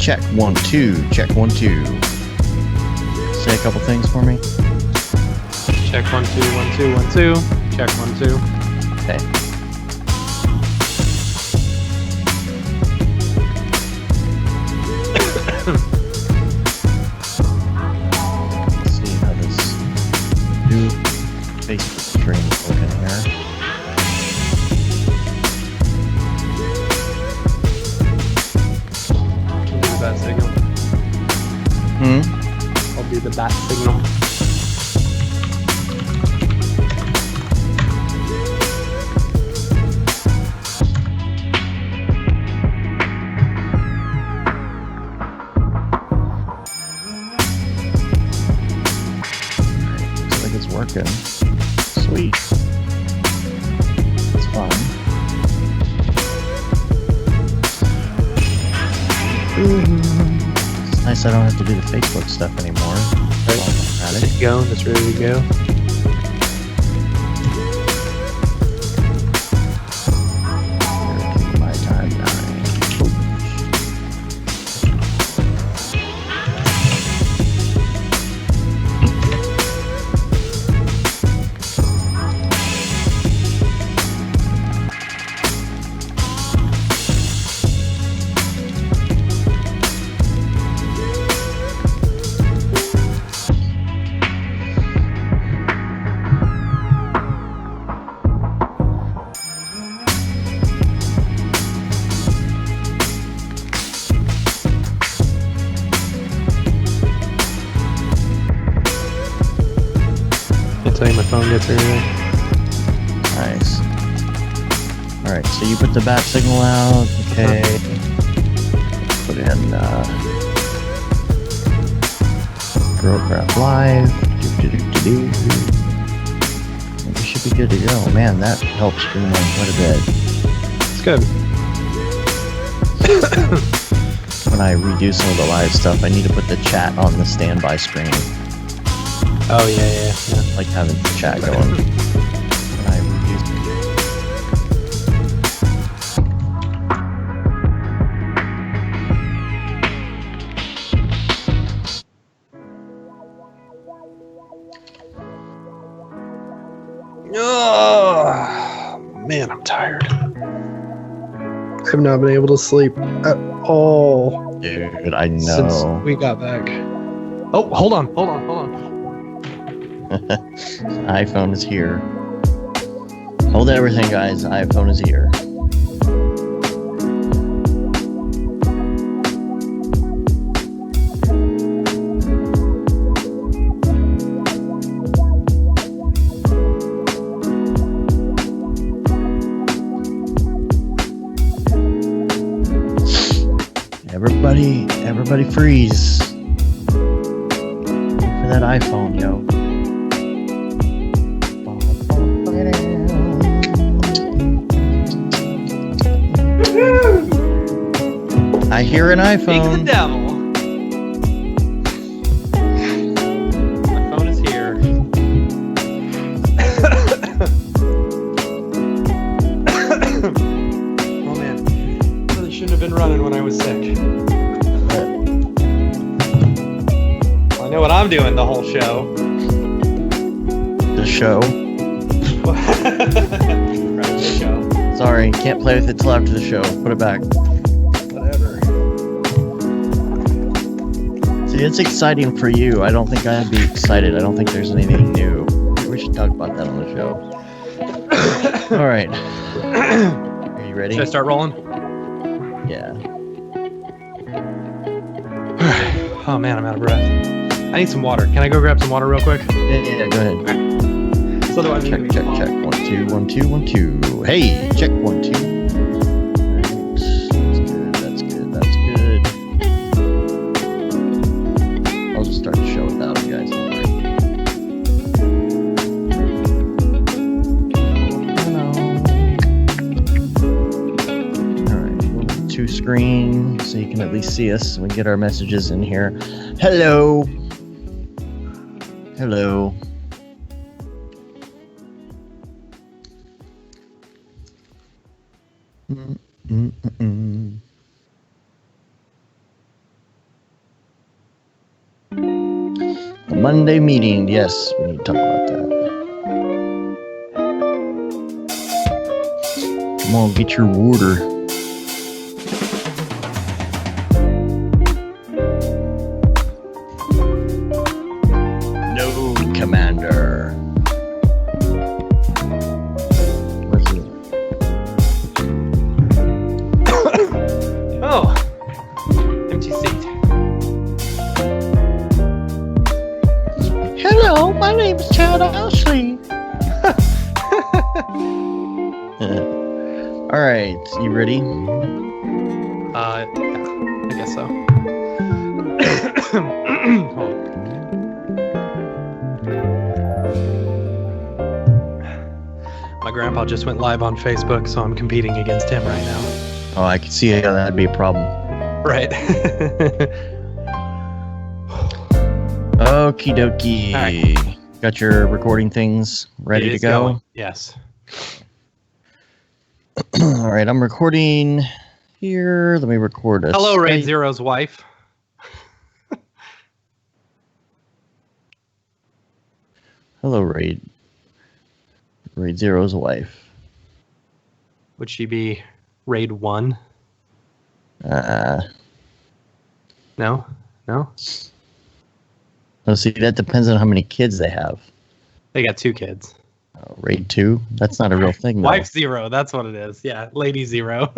check 1 2. Check 1 2. Say a couple things for me. Check 1 2 1 2 1 2. Check 1 2. Okay. Let's see how this new Facebook stream is looking here. I'll be the bat signal. I'll be the bat signal. Looks like it's working. Sweet. It's fun. It's nice I don't have to do the Facebook stuff anymore. Right. It's going. It's ready to go. My time 9. Until my phone gets everything. Nice. Alright, so you put the bat signal out. Okay. Put in Brograph Live. We should be good to go. Man, that helps streamline quite a bit. It's good. When I redo some of the live stuff, I need to put the chat on the standby screen. Oh, yeah. I like having the chat going. When I redo. Oh, man, I'm tired. I've not been able to sleep at all. Dude, I know. Since we got back. Oh, hold on. iPhone is here. Hold everything, guys. iPhone is here. Everybody freeze. Wait for that iPhone, yo. I hear an iPhone. Speak the devil. My phone is here. Oh man, really shouldn't have been running when I was sick. I know what I'm doing the whole show. The show? Right, the show. Sorry, can't play with it till after the show. Put it back. Whatever. See, it's exciting for you. I don't think I'd be excited. I don't think there's anything new. We should talk about that on the show. All right. Are you ready? Should I start rolling? Yeah. Oh man, I'm out of breath. I need some water. Can I go grab some water real quick? Yeah, go ahead. So otherwise I'm gonna Check, be check, check. 1 2 1 2 1 2. Hey, check 1 2. That's good. I'll just start the show without you guys. Hello. Alright, 2 screen so you can at least see us. We get our messages in here. Hello. Hello. Monday meeting. Yes, we need to talk about that. Come on, get your water. No, Commander. Where's it? Oh, empty seat. Hello, my name's Chad Ashley. All right, you ready? Yeah, I guess so. My grandpa just went live on Facebook, so I'm competing against him right now. Oh, I can see how that'd be a problem. Right. Okie dokie. All Got your recording things ready It to is go? going. Yes. All right, I'm recording here. Let me record a Hello, Raid Skype. Zero's wife. Hello, Raid Zero's wife. Would she be Raid 1? No? No? Let's see, that depends on how many kids they have. They got 2 kids. Raid 2? That's not a real thing, though. Wife 0, that's what it is. Yeah, Lady 0.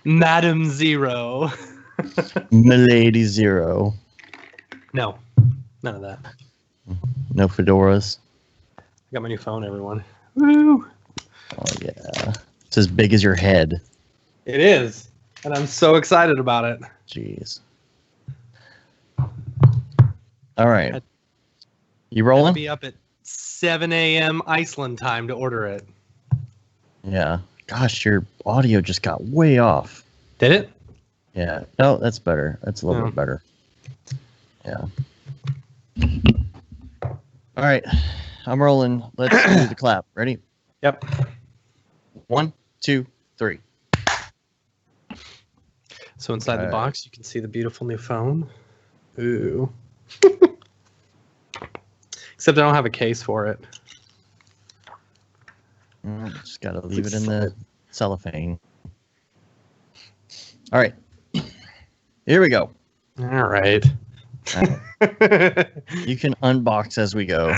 Madam 0. Milady 0. No, none of that. No fedoras. I got my new phone, everyone. Woo! Oh, yeah. It's as big as your head. It is, and I'm so excited about it. Jeez. All right. You I'll rolling? be up at 7 a.m. Iceland time to order it. Yeah. Gosh, your audio just got way off. Did it? Yeah. No, that's better. That's a little Yeah. bit better. Yeah. All right. I'm rolling. Let's do the clap. Ready? Yep. 1, 2, 3. So inside the Okay. box, you can see the beautiful new phone. Ooh. Except I don't have a case for it. Just got to leave it in the cellophane. All right. Here we go. All right. All right. You can unbox as we go.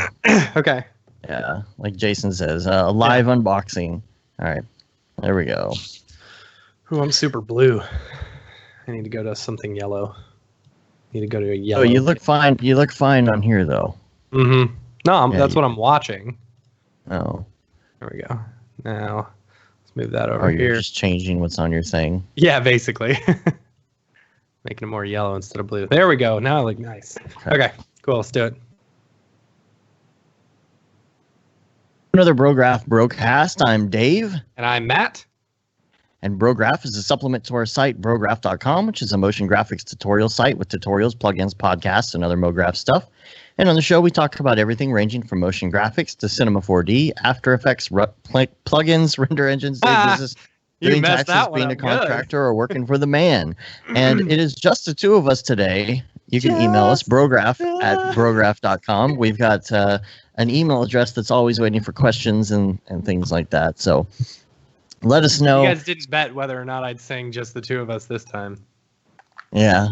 Okay. Yeah, like Jason says, a live unboxing. All right, there we go. Ooh, I'm super blue. I need to go to something yellow. Need to go to a yellow. Oh, you look fine. You look fine on here, though. Mm-hmm. No, Yeah, that's what I'm watching. Oh, There we go. Now, let's move that over or you're here. just changing what's on your thing. Yeah, basically. Making it more yellow instead of blue. There we go. Now I look nice. Okay, cool. Let's do it. Another Brograph Brocast. I'm Dave, And I'm Matt. and Brograph is a supplement to our site, Brograph.com, which is a motion graphics tutorial site with tutorials, plugins, podcasts, and other MoGraph stuff. And on the show, we talk about everything ranging from motion graphics to Cinema 4D, After Effects, plugins, render engines, day business, You doing messed taxes, that one being a up good. contractor, or working for the man. And it is just the two of us today. You can email us, brograph at brograph.com. We've got an email address that's always waiting for questions and things like that. So let us know. You guys didn't bet whether or not I'd sing just the two of us this time. Yeah.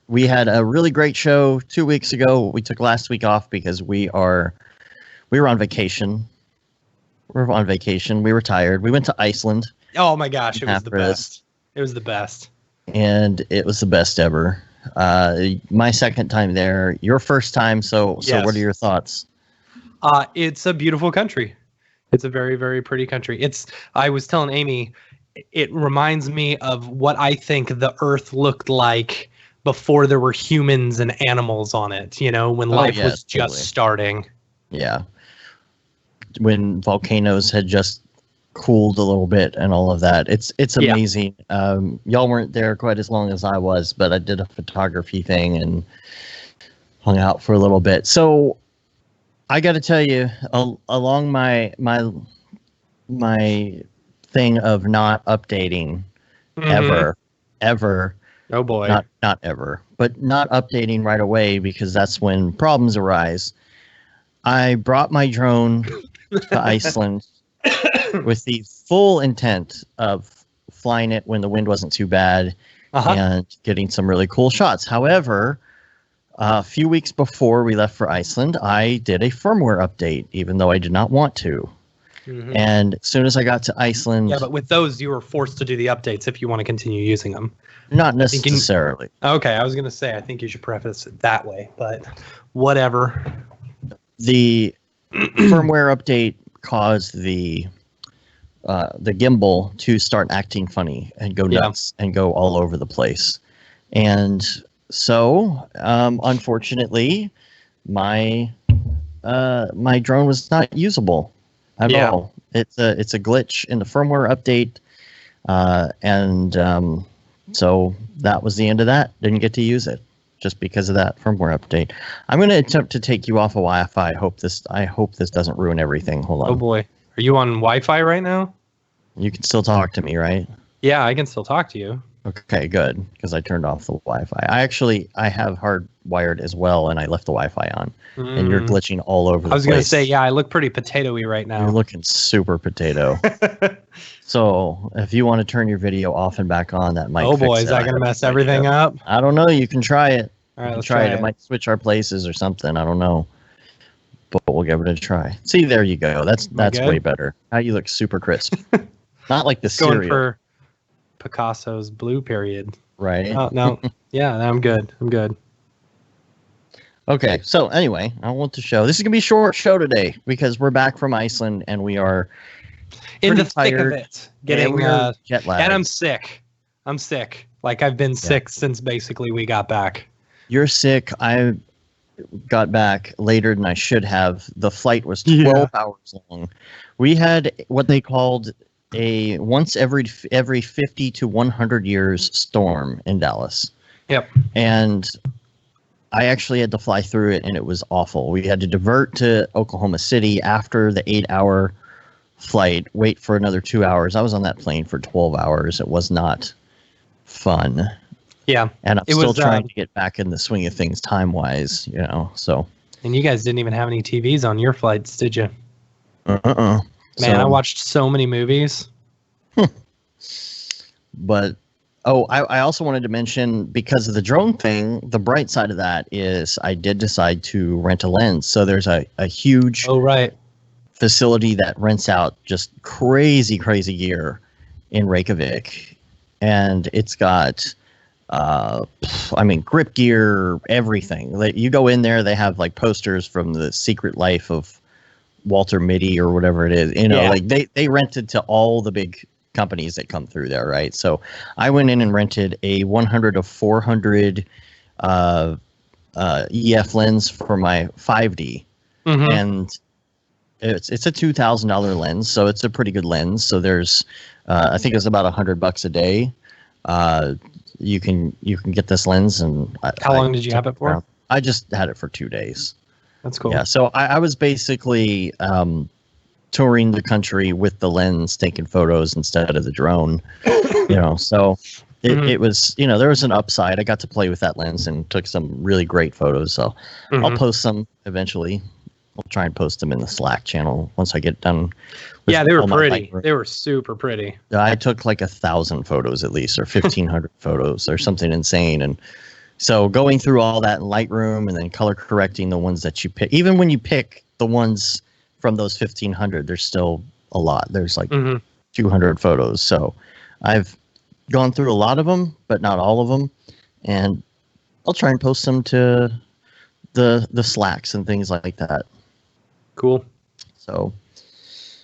We had a really great show 2 weeks ago. We took last week off because we were on vacation. We were on vacation. We were tired. We went to Iceland. Oh my gosh, it was the Half-rest. best. It was the best. And it was the best ever. My second time there, your first time. So Yes. what are your thoughts? It's a beautiful country. It's a very, very pretty country. I was telling Amy, it reminds me of what I think the Earth looked like before there were humans and animals on it, when life yeah, was just totally. starting. Yeah. When volcanoes had just cooled a little bit and all of that. It's Yeah. amazing. Y'all weren't there quite as long as I was, but I did a photography thing and hung out for a little bit. So I got to tell you, along my thing of not updating Mhm. ever, Oh boy. Not ever, but not updating right away because that's when problems arise. I brought my drone to Iceland with the full intent of flying it when the wind wasn't too bad and getting some really cool shots. However, a few weeks before we left for Iceland, I did a firmware update, even though I did not want to. Mm-hmm. And as soon as I got to Iceland... Yeah, but with those, you were forced to do the updates if you want to continue using them. Not necessarily. Okay, I was going to say, I think you should preface it that way, but whatever. The firmware update caused the gimbal to start acting funny and go nuts and go all over the place. And so, unfortunately, my drone was not usable at all. It's a glitch in the firmware update, and so that was the end of that. Didn't get to use it just because of that firmware update. I'm going to attempt to take you off of Wi-Fi. I hope this doesn't ruin everything. Hold on. Oh boy, are you on Wi-Fi right now? You can still talk to me, right? Yeah, I can still talk to you. Okay, good, because I turned off the Wi-Fi. I have hardwired as well, and I left the Wi-Fi on, and you're glitching all over the place. I was going to say, yeah, I look pretty potato-y right now. You're looking super potato. So if you want to turn your video off and back on, that might. Oh boy, is that going to mess everything up? I don't know. You can try it. All right, let's try it. It might switch our places or something. I don't know, but we'll give it a try. See, there you go. That's way better. Now you look super crisp. Not like the cereal. Going for Picasso's blue period. Right. Oh, no. Yeah, I'm good. Okay, so anyway, I want to show. This is going to be a short show today because we're back from Iceland and we are in the thick of it. Getting jet lag. And I'm sick. Like I've been sick since basically we got back. You're sick. I got back later than I should have. The flight was 12 hours long. We had what they called a once every 50 to 100 years storm in Dallas. Yep. And I actually had to fly through it, and it was awful. We had to divert to Oklahoma City after the 8-hour flight, wait for another 2 hours. I was on that plane for 12 hours. It was not fun. Yeah. And I'm still trying to get back in the swing of things time-wise, so. And you guys didn't even have any TVs on your flights, did you? Man, so, I watched so many movies. But, I also wanted to mention, because of the drone thing, the bright side of that is I did decide to rent a lens. So there's a huge facility that rents out just crazy gear in Reykjavik. And it's got, grip gear, everything. You go in there, they have like posters from The Secret Life of Walter Mitty or whatever it is, like they rented to all the big companies that come through there, right? So I went in and rented a 100 to 400 EF lens for my 5D, and it's a $2,000 lens, so it's a pretty good lens. So there's, I think it's about $100 a day. You can get this lens, and how long did you have it for? I just had it for 2 days. That's cool. Yeah, so I was basically touring the country with the lens, taking photos instead of the drone. So it was, there was an upside. I got to play with that lens and took some really great photos. So I'll post some eventually. I'll try and post them in the Slack channel once I get done. Yeah, they were pretty. They were super pretty. I took like 1,000 photos at least, or 1,500 photos, or something insane. And so going through all that in Lightroom and then color correcting the ones that you pick, even when you pick the ones from those 1,500, there's still a lot. There's like 200 photos. So I've gone through a lot of them, but not all of them. And I'll try and post them to the Slacks and things like that. Cool. So,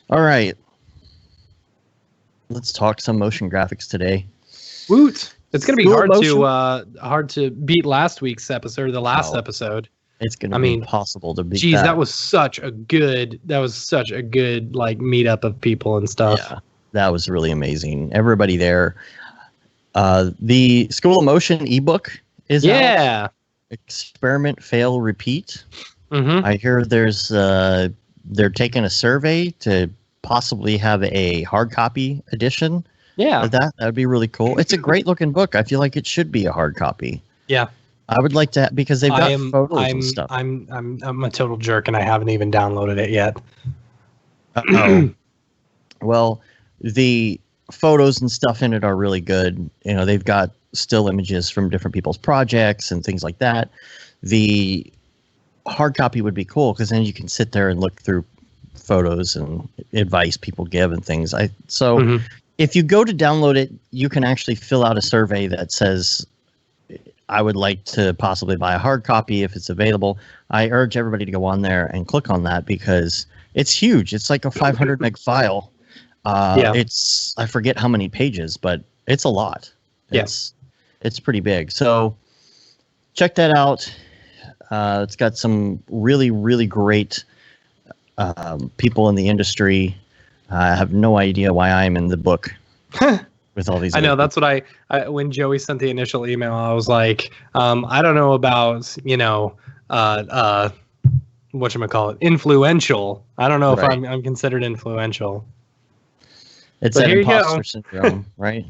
all right. Let's talk some motion graphics today. Woot! It's going to be hard to beat last week's episode, the last episode. It's going to be impossible to beat. That was such a good like meetup of people and stuff. Yeah, that was really amazing. Everybody there. The School of Motion ebook is out. Experiment, Fail, Repeat. I hear there's they're taking a survey to possibly have a hard copy edition Yeah. That would be really cool. It's a great looking book. I feel like it should be a hard copy. Yeah. I would like to, because they've got photos and stuff. I'm a total jerk and I haven't even downloaded it yet. Oh, well, the photos and stuff in it are really good. You know, they've got still images from different people's projects and things like that. The hard copy would be cool because then you can sit there and look through photos and advice people give and things. If you go to download it, you can actually fill out a survey that says, I would like to possibly buy a hard copy if it's available. I urge everybody to go on there and click on that because it's huge. It's like a 500 meg file. It's, I forget how many pages, but it's a lot. It's pretty big. So check that out. It's got some really, really great people in the industry. I have no idea why I'm in the book with all these. I know that's what I when Joey sent the initial email, I was like, I don't know about, whatchamacallit, influential. I don't know if I'm considered influential. It's an imposter syndrome, right?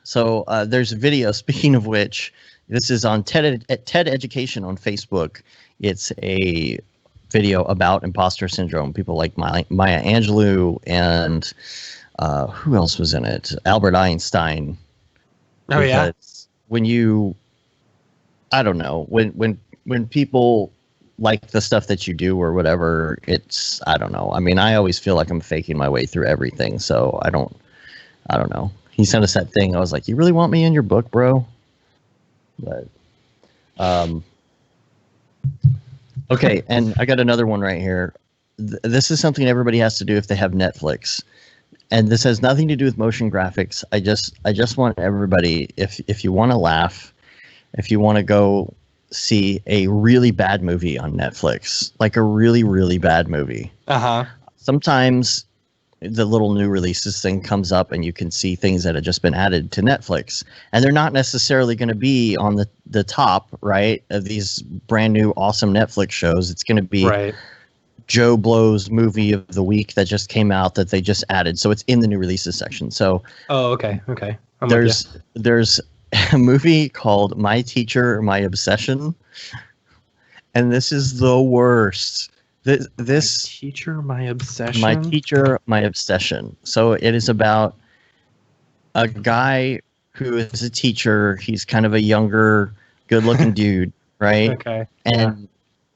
So there's a video, speaking of which, this is on TED Education on Facebook. It's a video about imposter syndrome. People like Maya Angelou and who else was in it? Albert Einstein. Oh, yeah. When you, I don't know, when people like the stuff that you do or whatever, it's, I don't know. I mean, I always feel like I'm faking my way through everything. So I don't know. He sent us that thing. I was like, you really want me in your book, bro? But, okay. And I got another one right here. This is something everybody has to do if they have Netflix. And this has nothing to do with motion graphics. I just want everybody, if you want to laugh, if you want to go see a really bad movie on Netflix, like a really, really bad movie. Sometimes the little new releases thing comes up and you can see things that have just been added to Netflix, and they're not necessarily going to be on the top, right, of these brand new awesome Netflix shows. It's going to be Joe Blow's movie of the week that just came out that they just added. So it's in the new releases section. So okay. There's a movie called My Teacher, My Obsession, and this is the worst. My Teacher, My Obsession. My Teacher, My Obsession. So it is about a guy who is a teacher. He's kind of a younger, good-looking dude, right? Okay. And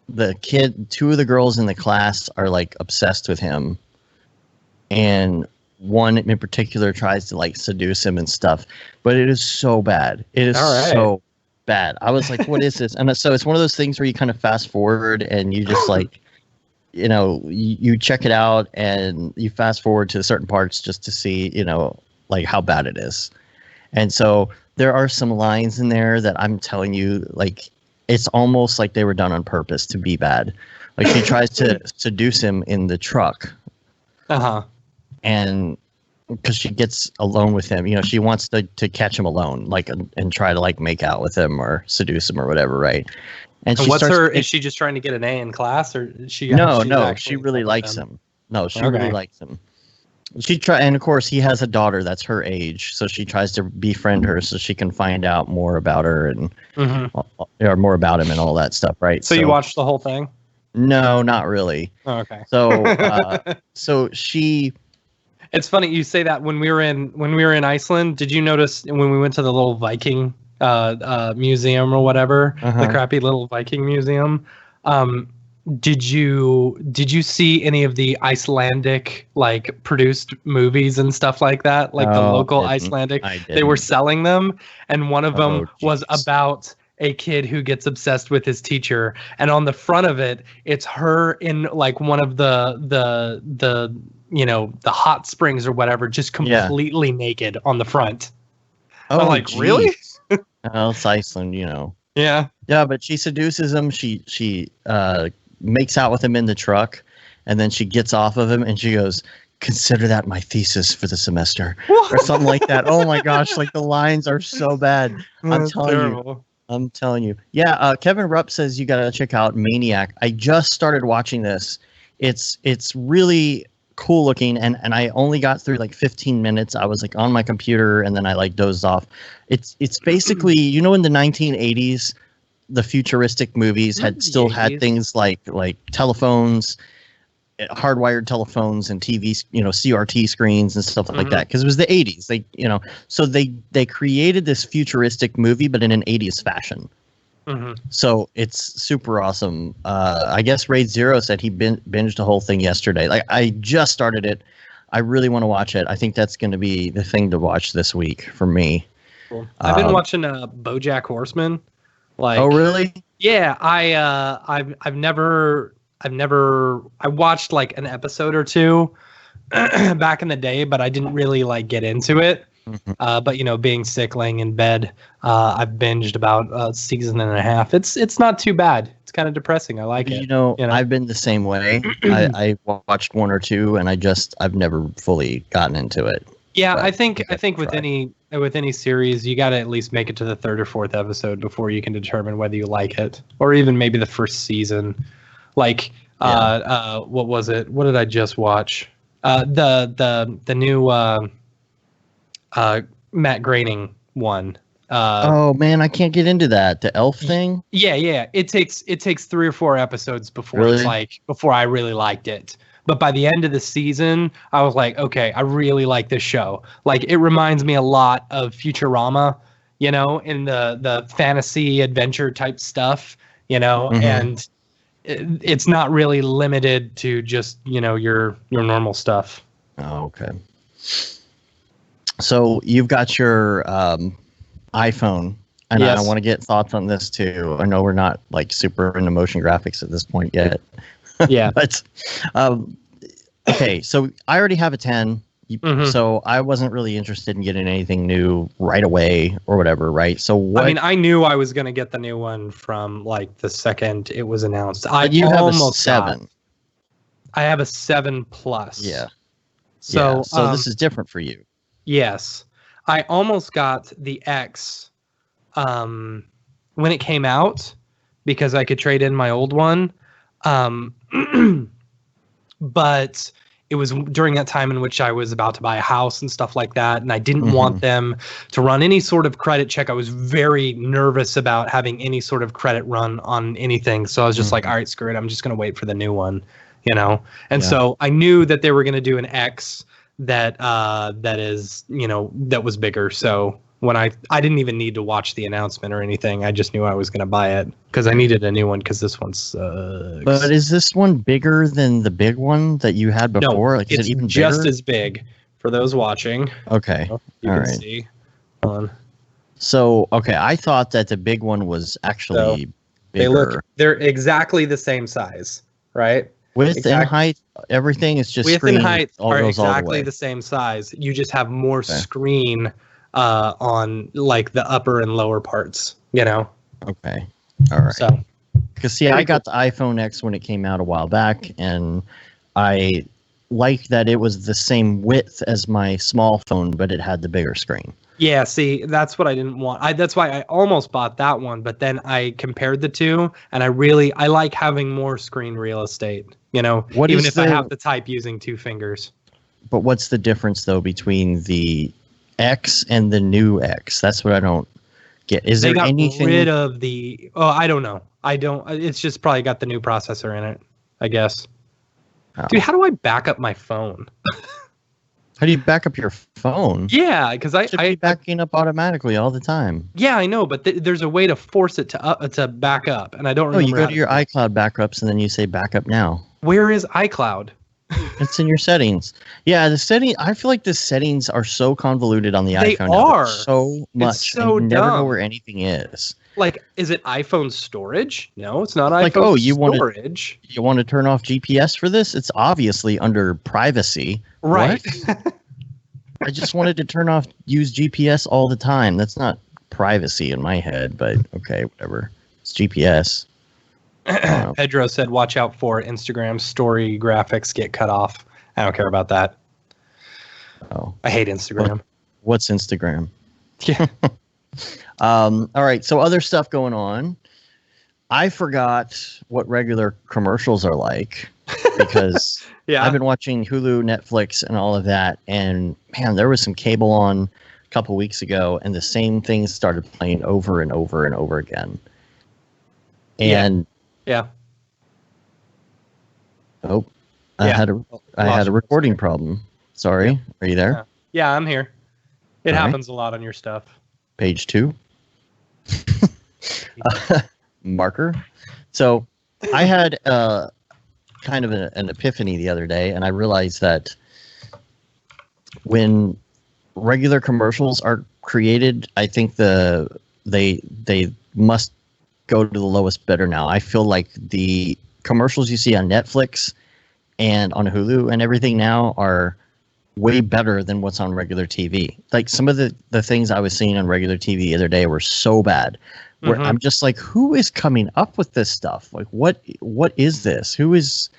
the kid, two of the girls in the class are like obsessed with him, and one in particular tries to like seduce him and stuff. But it is so bad. It is so bad. I was like, what is this? And so it's one of those things where you kind of fast forward and you just like, you check it out and you fast forward to certain parts just to see, like how bad it is. And so there are some lines in there that I'm telling you, like, it's almost like they were done on purpose to be bad. Like she tries to seduce him in the truck. And because she gets alone with him, she wants to catch him alone, like, and try to like make out with him or seduce him or whatever, right? And is she just trying to get an A in class, or she? No, she really likes him. No, she really likes him. And of course he has a daughter that's her age, so she tries to befriend her so she can find out more about her and or more about him and all that stuff, right? So you watched the whole thing? No, not really. Oh, okay. So she. It's funny you say that. When we were in Iceland, did you notice when we went to the little Viking museum or whatever, the crappy little Viking museum? Did you see any of the Icelandic like produced movies and stuff like that? Like the local Icelandic, they were selling them, and one of them was about a kid who gets obsessed with his teacher, and on the front of it, it's her in like one of the hot springs or whatever, just completely naked on the front. I'm like, geez. Really? Well, it's Iceland, Yeah. Yeah, but she seduces him. She makes out with him in the truck, and then she gets off of him and she goes, "Consider that my thesis for the semester," or something like that. Oh my gosh, like the lines are so bad. I'm telling you. Yeah, Kevin Rupp says you gotta check out Maniac. I just started watching this. It's really cool looking, and I only got through like 15 minutes. I was like on my computer, and then I like dozed off. It's basically, you know, in the 1980s, the futuristic movies had things like telephones, hardwired telephones, and TVs, you know, CRT screens and stuff like that, because it was the 80s. They, you know, so they created this futuristic movie, but in an 80s fashion. So it's super awesome. I guess Raid Zero said he binged the whole thing yesterday. Like, I just started it. I really want to watch it. I think that's going to be the thing to watch this week for me. Cool. I've been watching BoJack Horseman. Like, oh really? Yeah, I've never I watched like an episode or two back in the day, but I didn't really like get into it. But you know, being sick, laying in bed, I've binged about a season and a half. It's not too bad. It's kind of depressing. I like it. You know, I've been the same way. I watched one or two, and I've never fully gotten into it. Yeah, I think with any series, you got to at least make it to the third or fourth episode before you can determine whether you like it, or even maybe the first season. Like, what was it? What did I just watch? The new Matt Groening one. Oh man, I can't get into that. The elf thing. Yeah. It takes 3 or 4 episodes before before I really liked it. But by the end of the season, I was like, okay, I really like this show. Like, it reminds me a lot of Futurama, you know, in the fantasy adventure type stuff, you know, and it's not really limited to just, you know, your normal stuff. Oh, okay. So you've got your iPhone, and I want to get thoughts on this too. I know we're not like super into motion graphics at this point yet. Yeah. But okay, so I already have a 10, so I wasn't really interested in getting anything new right away or whatever, right? So what? I mean, I knew I was going to get the new one from like the second it was announced. You have a 7. I have a 7 Plus. Yeah. So this is different for you. Yes. I almost got the X when it came out because I could trade in my old one. But it was during that time in which I was about to buy a house and stuff like that, and I didn't want them to run any sort of credit check. I was very nervous about having any sort of credit run on anything, so I was just like, all right, screw it, I'm just going to wait for the new one, you know? And so I knew that they were going to do an X that is, you know, that was bigger. So when I didn't even need to watch the announcement or anything, I just knew I was going to buy it because I needed a new one because this one sucks. But is this one bigger than the big one that you had before? No, like, is it's it even just bigger? as big for those watching. Okay. You can see. So, okay, I thought that the big one was actually bigger. They're exactly the same size, right? Width and height, everything is just width screen. And height are exactly the same size. You just have more screen on like the upper and lower parts, you know? Okay. All right. So, because see, I got the iPhone X when it came out a while back, and I liked that it was the same width as my small phone, but it had the bigger screen. Yeah, see, that's what I didn't want. That's why I almost bought that one, but then I compared the two, and I like having more screen real estate, you know, even if I have to type using 2 fingers. But what's the difference, though, between the X and the new X? That's what I don't get. Is there anything? They got rid of the... Oh, I don't know. It's just probably got the new processor in it, I guess. Oh. Dude, how do I back up my phone? How do you back up your phone? Yeah, because I be backing up automatically all the time. Yeah, I know, but there's a way to force it to back up, and I don't remember. Oh, you go to your iCloud backups, and then you say backup now. Where is iCloud? It's in your settings. Yeah, the setting. I feel like the settings are so convoluted on the iPhone. They are so much. It's so I never dumb. know where anything is. Like, is it iPhone storage? No, it's not iPhone storage. You want to turn off GPS for this? It's obviously under privacy. Right. I just wanted to use GPS all the time. That's not privacy in my head, but okay, whatever. It's GPS. Pedro said, watch out for Instagram story graphics get cut off. I don't care about that. Oh, I hate Instagram. What's Instagram? Yeah. All right. So other stuff going on. I forgot what regular commercials are like. because Yeah. I've been watching Hulu, Netflix, and all of that. And man, there was some cable on a couple weeks ago, and the same things started playing over and over and over again. And yeah. oh, I had a recording problem. Sorry, are you there? Yeah, I'm here. It All happens a lot on your stuff. Page 2. Marker. So I had kind of an epiphany the other day, and I realized that when regular commercials are created, I think they must go to the lowest bidder now. I feel like the commercials you see on Netflix and on Hulu and everything now are way better than what's on regular TV. Like some of the things I was seeing on regular TV the other day were so bad. Where I'm just like, who is coming up with this stuff? Like, what is this? Who is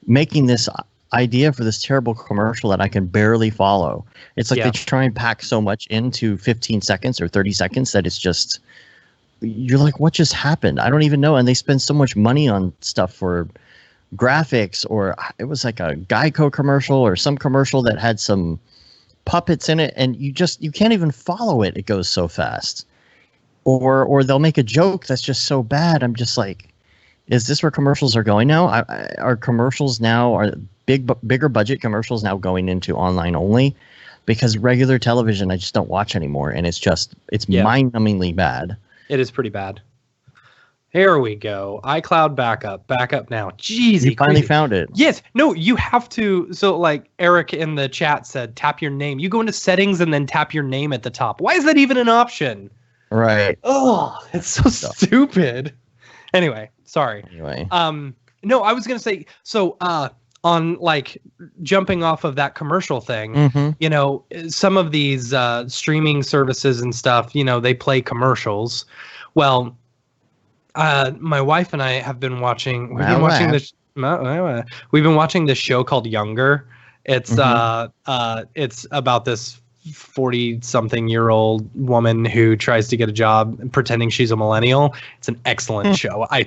making this idea for this terrible commercial that I can barely follow? It's like they try and pack so much into 15 seconds or 30 seconds that it's just, you're like, what just happened? I don't even know. And they spend so much money on stuff for graphics, or it was like a Geico commercial or some commercial that had some puppets in it, and you can't even follow it. It goes so fast. Or they'll make a joke that's just so bad. I'm just like, is this where commercials are going now? Are commercials now, are bigger budget commercials now going into online only? Because regular television I just don't watch anymore, and it's mind-numbingly bad. It is pretty bad. Here we go. iCloud backup now. Jeez, you finally found it. Yes. No, you have to. So like Eric in the chat said, tap your name. You go into settings and then tap your name at the top. Why is that even an option? Right. Oh, it's so stupid. Anyway, sorry. No, I was going to say, so on like jumping off of that commercial thing, you know, some of these streaming services and stuff, you know, they play commercials. Well, my wife and I have been watching. We've been watching this show called Younger. It's it's about this 40-something-year-old woman who tries to get a job pretending she's a millennial. It's an excellent show. I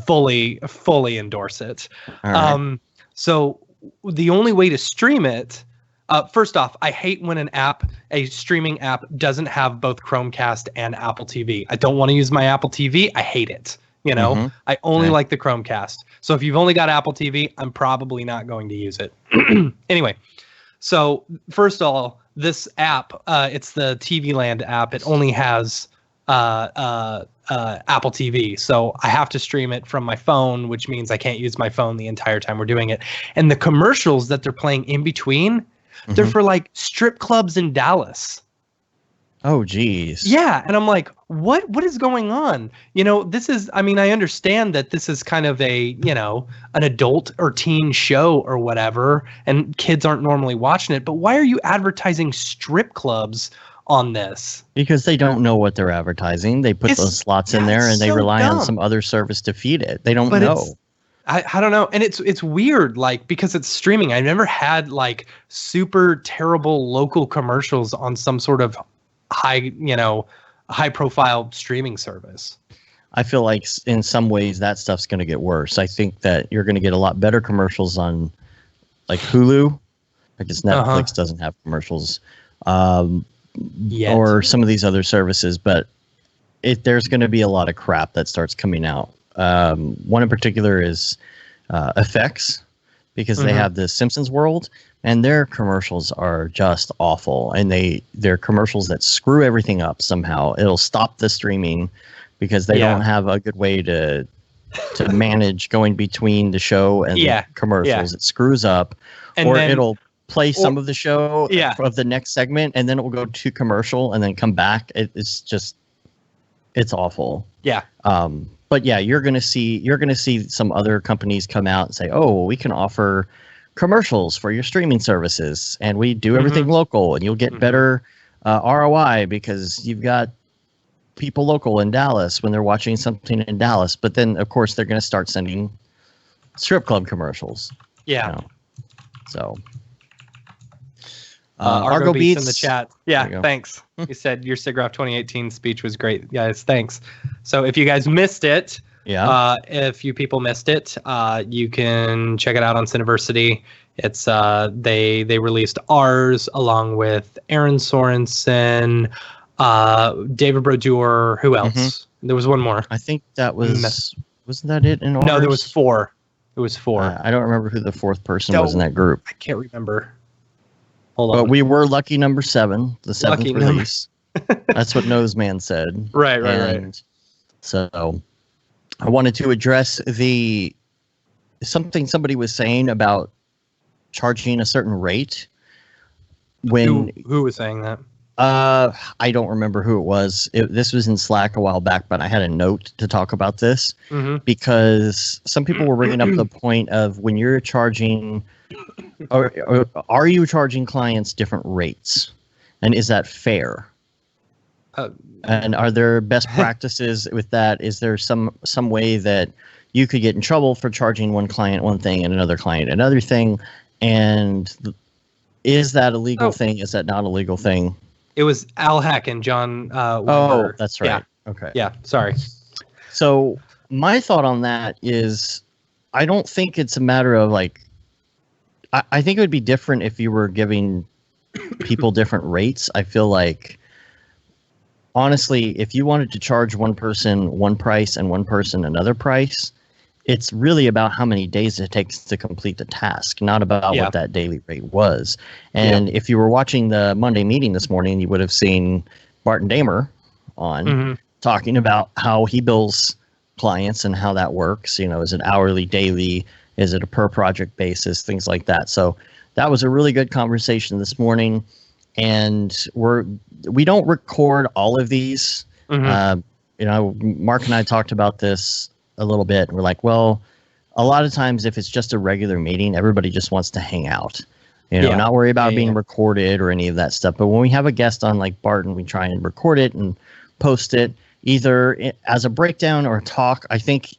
fully endorse it. Right. So the only way to stream it. First off, I hate when a streaming app doesn't have both Chromecast and Apple TV. I don't want to use my Apple TV. I hate it. You know, I only like the Chromecast. So if you've only got Apple TV, I'm probably not going to use it. Anyway, so first of all, this app, it's the TV Land app. It only has Apple TV. So I have to stream it from my phone, which means I can't use my phone the entire time we're doing it. And the commercials that they're playing in between, they're for like strip clubs in Dallas. Oh, geez. Yeah. And I'm like, what is going on? You know, this is, I mean, I understand that this is kind of a, you know, an adult or teen show or whatever, and kids aren't normally watching it, but why are you advertising strip clubs on this? Because they don't know what they're advertising. They put those slots in there and they rely on some other service to feed it. They don't know. I don't know. And it's weird, like, because it's streaming. I've never had like super terrible local commercials on some sort of high profile streaming service. I feel like in some ways that stuff's going to get worse. I think that you're going to get a lot better commercials on like Hulu, because Netflix doesn't have commercials, or some of these other services, but there's going to be a lot of crap that starts coming out. One in particular is FX, because they have the Simpsons World, and their commercials are just awful. And they're commercials that screw everything up somehow. It'll stop the streaming because they don't have a good way to manage going between the show and the commercials. It screws up, it'll play some of the show of the next segment, and then it will go to commercial and then come back. It's awful. Yeah. But yeah, you're gonna see some other companies come out and say, "Oh, we can offer commercials for your streaming services, and we do everything local, and you'll get better ROI because you've got people local in Dallas when they're watching something in Dallas." But then, of course, they're gonna start sending strip club commercials. Yeah. You know? So. Argo Beats in the chat. Yeah, thanks. He said your SIGGRAPH 2018 speech was great. Guys, thanks. So if you guys missed it, If you people missed it, you can check it out on Cineversity. It's they released ours along with Aaron Sorensen, David Brodeur. Who else? There was one more. I think that wasn't that it in ours? No, there was 4. It was 4. I don't remember who the 4th person was in that group. I can't remember. Hold on. But we were lucky number 7, the 7th release. That's what Noseman said. Right. So I wanted to address something somebody was saying about charging a certain rate. Who was saying that? I don't remember who it was. This was in Slack a while back, but I had a note to talk about this because some people were bringing up the point of when you're charging, or are you charging clients different rates, and is that fair? And are there best practices with that? Is there some way that you could get in trouble for charging one client one thing and another client another thing? And is that a legal thing? Is that not a legal thing? It was Al Heck and John. Oh, that's right. Yeah. Okay. Yeah. Sorry. So my thought on that is, I don't think it's a matter of like. I think it would be different if you were giving people different rates. I feel like, honestly, if you wanted to charge one person one price and one person another price, it's really about how many days it takes to complete the task, not about what that daily rate was. And if you were watching the Monday meeting this morning, you would have seen Barton Damer on talking about how he bills clients and how that works. Is it hourly, daily? Is it a per project basis? Things like that. So that was a really good conversation this morning. And we don't record all of these. Mark and I talked about this a little bit. We're like, well, a lot of times if it's just a regular meeting, everybody just wants to hang out, not worry about being recorded or any of that stuff. But when we have a guest on like Barton, we try and record it and post it either as a breakdown or a talk. I think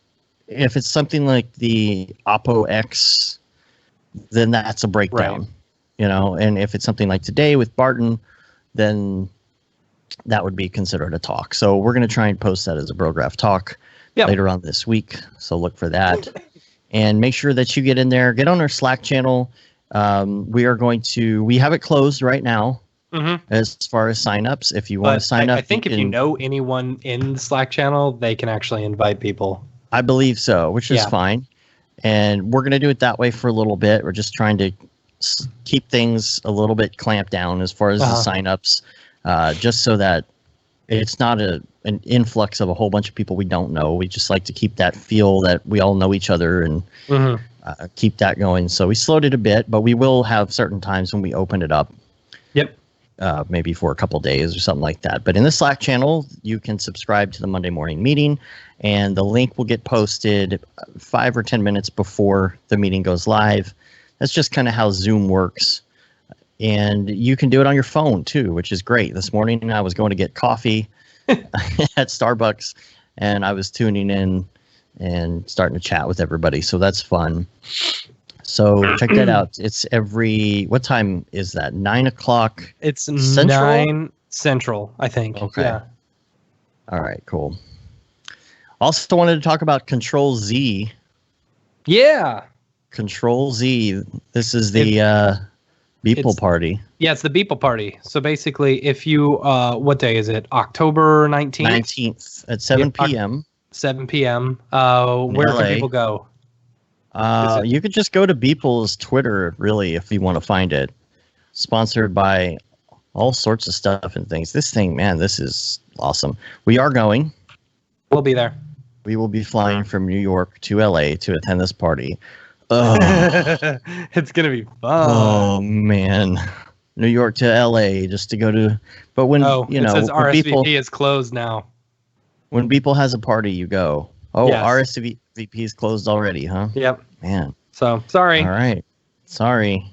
if it's something like the Oppo X, then that's a breakdown, and if it's something like today with Barton, then that would be considered a talk. So we're going to try and post that as a Brograph talk later on this week. So look for that. And make sure that you get in there, get on our Slack channel. We have it closed right now as far as signups. If you want to sign up, I think if you know anyone in the Slack channel, they can actually invite people. I believe so, which is fine. And we're going to do it that way for a little bit. We're just trying to keep things a little bit clamped down as far as the signups, just so that it's not an influx of a whole bunch of people we don't know. We just like to keep that feel that we all know each other and keep that going. So we slowed it a bit, but we will have certain times when we open it up. Yep. Maybe for a couple days or something like that. But in the Slack channel, you can subscribe to the Monday morning meeting, and the link will get posted 5 or 10 minutes before the meeting goes live. That's just kind of how Zoom works. And you can do it on your phone too, which is great. This morning I was going to get coffee at Starbucks, and I was tuning in and starting to chat with everybody. So that's fun. So check that out. It's what time is that? 9 o'clock? It's Central? 9 Central, I think. Okay. Yeah. All right, cool. Also wanted to talk about Control Z. Yeah. Control Z. This is the Beeple party. Yeah, it's the Beeple party. So basically, if you, what day is it? October 19th? 19th at 7 p.m. 7 p.m. Where can people go? You could just go to Beeple's Twitter, really, if you want to find it. Sponsored by all sorts of stuff and things. This thing, man, this is awesome. We are going. We'll be there. We will be flying from New York to LA to attend this party. It's going to be fun. Oh, man. New York to LA just to go to. But when, it says RSVP is closed now. When Beeple has a party, you go. Oh, yes. RSVP is closed already, huh? Yep. Man. So, sorry. All right. Sorry.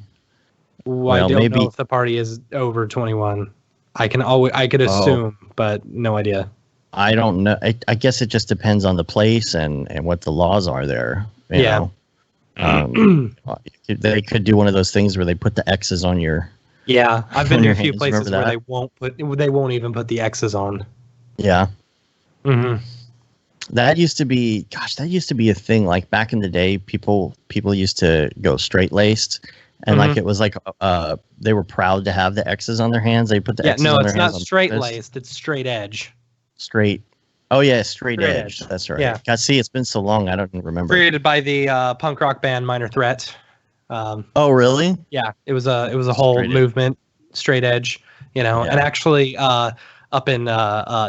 Well, I don't know if the party is over 21. I could assume, but no idea. I don't know. I guess it just depends on the place and what the laws are there. You know? They could do one of those things where they put the X's on your. Yeah, I've been to a few places where they won't even put the X's on. Yeah. That used to be, gosh, that used to be a thing. Like back in the day, people used to go straight laced, and like it was like they were proud to have the X's on their hands. They put the X's no, on their it's hands. not straight laced. It's straight edge. Straight. Oh yeah, straight edge. That's right. Yeah. God, see, it's been so long, I don't remember. Created by the punk rock band Minor Threat. Oh really? Yeah, it was a whole Straight movement, straight edge. You know, and actually up in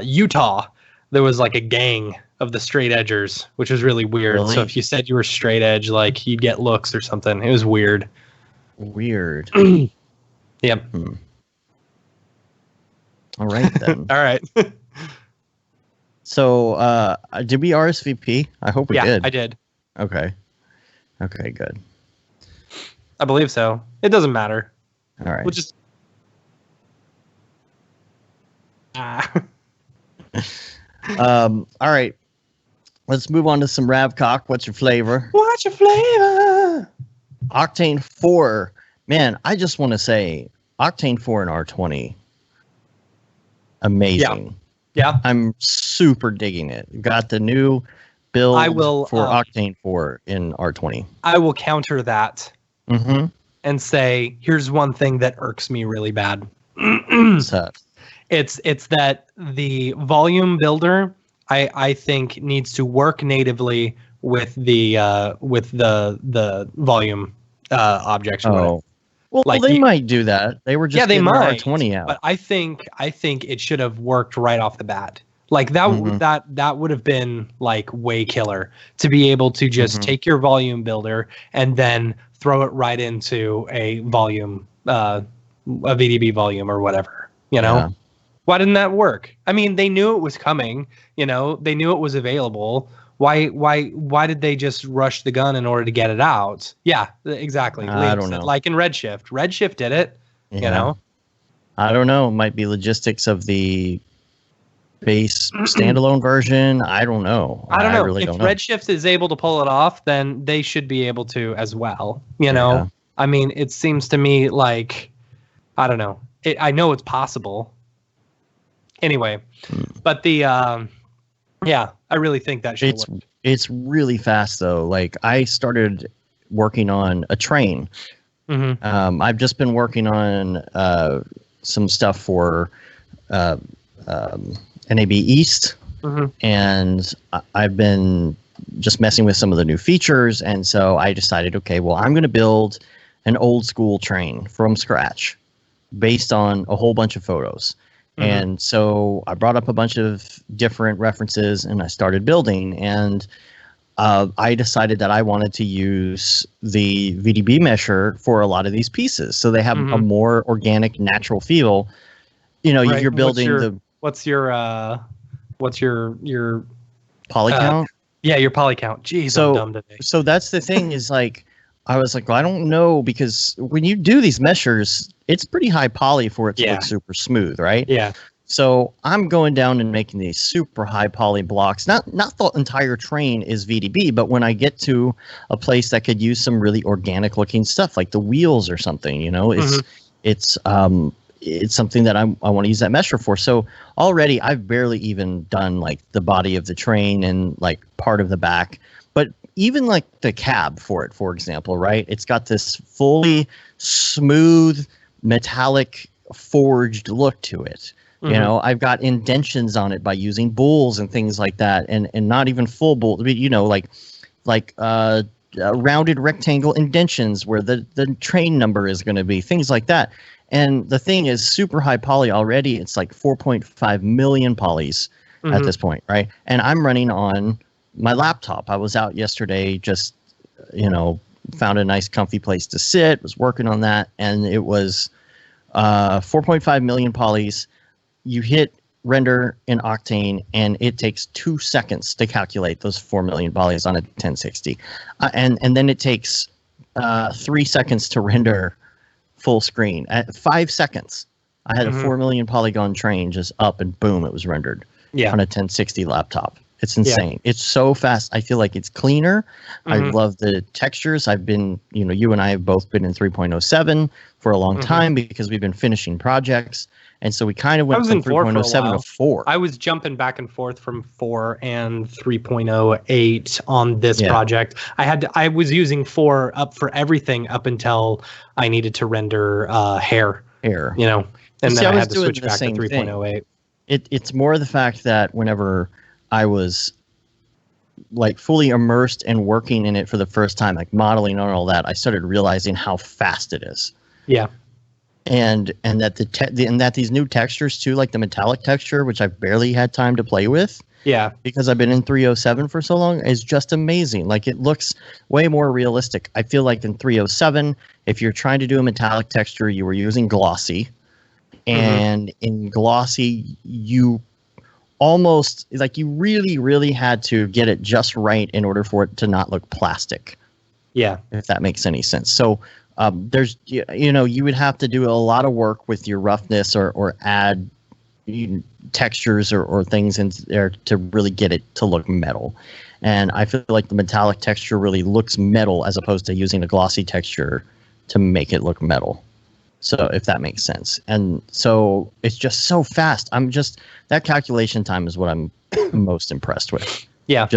Utah, there was like a gang of the straight edgers, which was really weird. Really? So if you said you were straight edge, like you'd get looks or something. It was weird. Weird. Yep. All right then. All right. So, did we RSVP? I hope we did. I did. Okay. Okay, good. I believe so. It doesn't matter. All right. We'll just. All right. Let's move on to some Ravcock. What's your flavor? What's your flavor? Octane 4. Man, I just want to say Octane 4 and R20. Amazing. Yeah. I'm super digging it. Got the new build for Octane 4 in R20. I will counter that and say, here's one thing that irks me really bad. What's that? It's that the volume builder I think needs to work natively with the volume objects. Oh, well, like they might do that. They were just they might R20 out. But I think it should have worked right off the bat. Like that would have been like way killer to be able to just take your volume builder and then throw it right into a volume, a VDB volume or whatever. You know. Yeah. Why didn't that work? I mean, they knew it was coming. You know, they knew it was available. Why did they just rush the gun in order to get it out? Yeah, exactly. I don't know. Like in Redshift. Redshift did it. Yeah. You know. I don't know. It might be logistics of the base standalone version. I don't know. I don't know. Really if don't know. Redshift is able to pull it off, then they should be able to as well. You know. Yeah. I mean, it seems to me like I don't know. I know it's possible. Anyway, but the I really think that should work. It's really fast though. Like I started working on a train. I've just been working on some stuff for NAB East, and I've been just messing with some of the new features. And so I decided, okay, well, I'm going to build an old school train from scratch based on a whole bunch of photos. And so I brought up a bunch of different references and I started building, and I decided that I wanted to use the VDB mesher for a lot of these pieces. So they have a more organic, natural feel. You know, you're building what's your poly count? Yeah, your poly count. Jeez, I'm dumb today. So that's the thing is like, I was like, well, I don't know, because when you do these meshers, it's pretty high poly for it to look super smooth, right? Yeah. So I'm going down and making these super high poly blocks. Not the entire train is VDB, but when I get to a place that could use some really organic looking stuff, like the wheels or something, you know, it's something that I want to use that mesher for. So already I've barely even done like the body of the train and like part of the back, but even like the cab for it, for example, right? It's got this fully smooth metallic forged look to it. You know, I've got indentions on it by using bowls and things like that, and not even full bowl, you know, like rounded rectangle indentions where the train number is going to be, things like that. And the thing is super high poly already. It's like 4.5 million polys at this point, right? And I'm running on my laptop. I was out yesterday, just, you know, found a nice comfy place to sit, was working on that, and it was 4.5 million polys. You hit render in Octane, and it takes 2 seconds to calculate those 4 million polys on a 1060. And then it takes 3 seconds to render full screen. At 5 seconds, I had a 4 million polygon train just up, and boom, it was rendered on a 1060 laptop. It's insane. It's so fast. I feel like it's cleaner. I love the textures. I've been, you and I have both been in 3.07 for a long time because we've been finishing projects. And so we kind of went from 3.07 to 4. I was jumping back and forth from 4 and 3.08 on this project. I was using 4 up for everything up until I needed to render hair. And then I had to switch back to 3.08. It's more the fact that whenever I was like fully immersed and working in it for the first time, like modeling and all that, I started realizing how fast it is. Yeah. And that that these new textures too, like the metallic texture, which I've barely had time to play with. Yeah. Because I've been in 307 for so long, is just amazing. Like it looks way more realistic. I feel like in 307, if you're trying to do a metallic texture, you were using glossy. And in glossy, you almost like you really, really had to get it just right in order for it to not look plastic. Yeah. If that makes any sense. So there's, you would have to do a lot of work with your roughness or add textures or things in there to really get it to look metal. And I feel like the metallic texture really looks metal as opposed to using a glossy texture to make it look metal. So if that makes sense. And so it's just so fast. That calculation time is what I'm most impressed with. Yeah.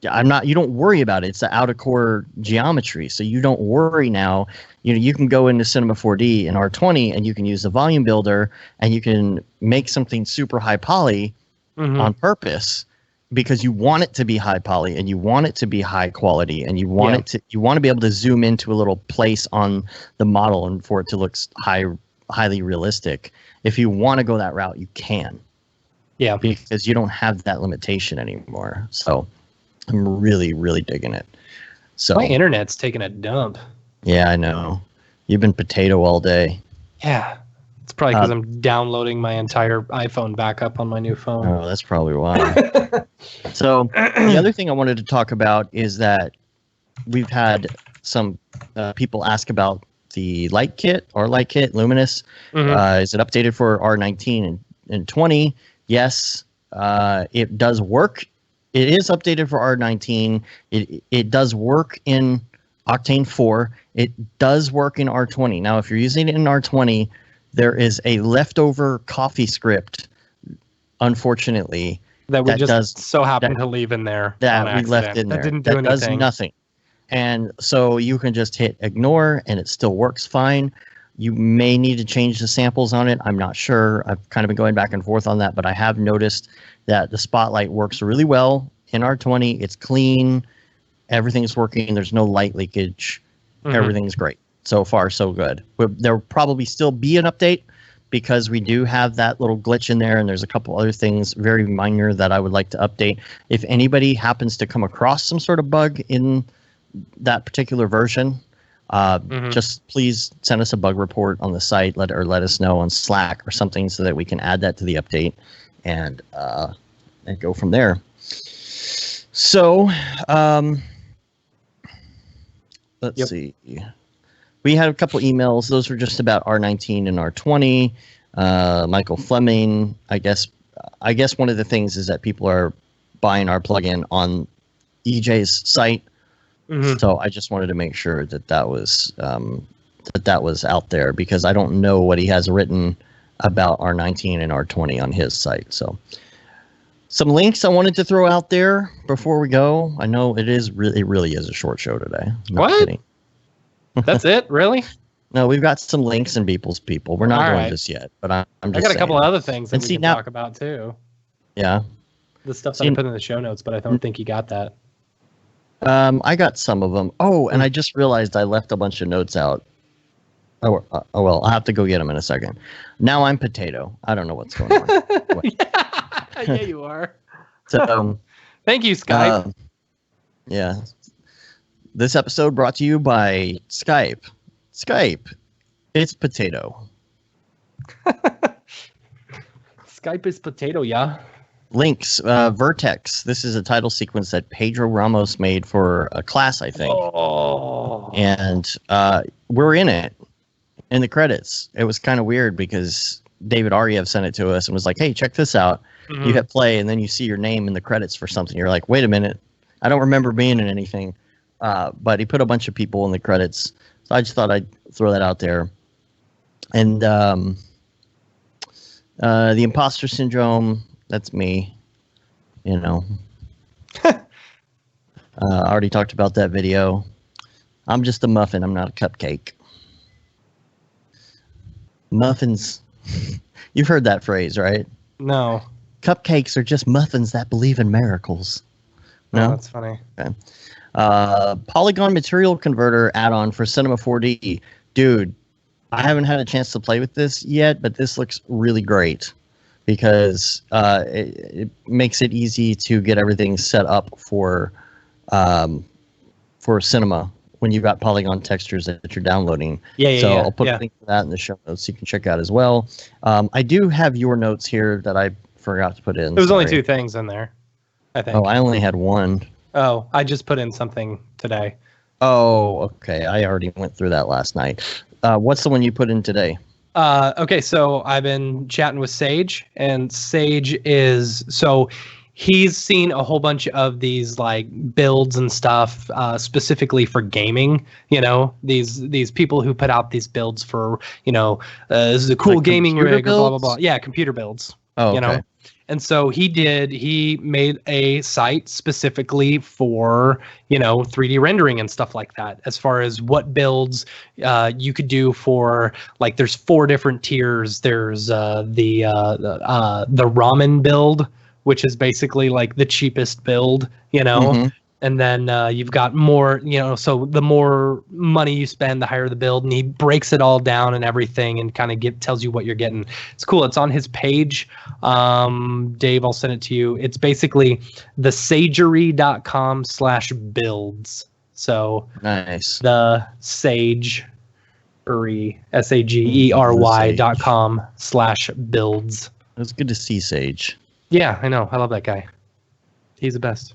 You don't worry about it. It's the out of core geometry. So you don't worry now. You can go into Cinema 4D and R20 and you can use the volume builder and you can make something super high poly on purpose because you want it to be high poly and you want it to be high quality and you want you want to be able to zoom into a little place on the model and for it to look highly realistic. If you want to go that route, you can. Yeah. Because you don't have that limitation anymore. So I'm really, really digging it. So my internet's taking a dump. Yeah, I know. You've been potato all day. Yeah. It's probably because I'm downloading my entire iPhone back up on my new phone. Oh, that's probably why. So the other thing I wanted to talk about is that we've had some people ask about the light kit Luminous. Is it updated for R19 and 20? Yes, it does work. It is updated for R19. It does work in Octane 4. It does work in R20. Now, if you're using it in R20, there is a leftover coffee script, unfortunately. That we just so happened to leave in there. That we left in there. That didn't do anything. Does nothing. And so you can just hit ignore and it still works fine. You may need to change the samples on it. I'm not sure. I've kind of been going back and forth on that, but I have noticed that the spotlight works really well in R20. It's clean. Everything's working. There's no light leakage. Everything's great. So far, so good. There will probably still be an update because we do have that little glitch in there, and there's a couple other things very minor that I would like to update. If anybody happens to come across some sort of bug in that particular version, just please send us a bug report on the site, let us know on Slack or something so that we can add that to the update and go from there. So let's see. We had a couple emails. Those were just about R19 and R20. Michael Fleming. I guess one of the things is that people are buying our plugin on EJ's site. So I just wanted to make sure that was out there because I don't know what he has written about R19 and R20 on his site. So some links I wanted to throw out there before we go. I know it really is a short show today. Not kidding. That's it, really? No, we've got some links in People's People. We're not going just yet, but I'm just. I got a couple of other things that we can now, talk about too. Yeah. The stuff that I put in the show notes, but I don't think you got that. I got some of them. Oh, and I just realized I left a bunch of notes out. Oh well, I'll have to go get them in a second. Now I'm potato. I don't know what's going on. Yeah, you are. So, thank you, Skype. Yeah. This episode brought to you by Skype. Skype, it's potato. Skype is potato, yeah. Links, Vertex. This is a title sequence that Pedro Ramos made for a class, I think. Oh. And we're in it, in the credits. It was kind of weird because David Ariev sent it to us and was like, hey, check this out. Mhm. You hit play, and then you see your name in the credits for something. You're like, wait a minute. I don't remember being in anything. But he put a bunch of people in the credits. So I just thought I'd throw that out there. And the imposter syndrome, that's me. You know. I already talked about that video. I'm just a muffin. I'm not a cupcake. Muffins. You've heard that phrase, right? No. Cupcakes are just muffins that believe in miracles. No? Oh, that's funny. Okay. Polygon Material Converter add-on for Cinema 4D. Dude, I haven't had a chance to play with this yet, but this looks really great because it makes it easy to get everything set up for cinema when you've got polygon textures that you're downloading. So I'll put a link to that in the show notes so you can check out as well. I do have your notes here that I forgot to put in. There was only 2 things in there, I think. Oh, I only had one. Oh, I just put in something today. Oh, okay. I already went through that last night. What's the one you put in today? Okay, so I've been chatting with Sage, and Sage he's seen a whole bunch of these like builds and stuff specifically for gaming. You know, these people who put out these builds for, this is a cool like gaming rig builds? Or blah blah blah. Yeah, computer builds. Oh, okay. You know. And so he made a site specifically for, 3D rendering and stuff like that, as far as what builds you could do for, like, there's 4 different tiers. There's the ramen build, which is basically like the cheapest build, Mm-hmm. And then you've got more, so the more money you spend, the higher the build, and he breaks it all down and everything and kind of tells you what you're getting. It's cool. It's on his page. Dave, I'll send it to you. It's basically thesagery.com/builds. So nice. The Sagery, SAGERY.com/builds. It's good to see Sage. Yeah, I know. I love that guy. He's the best.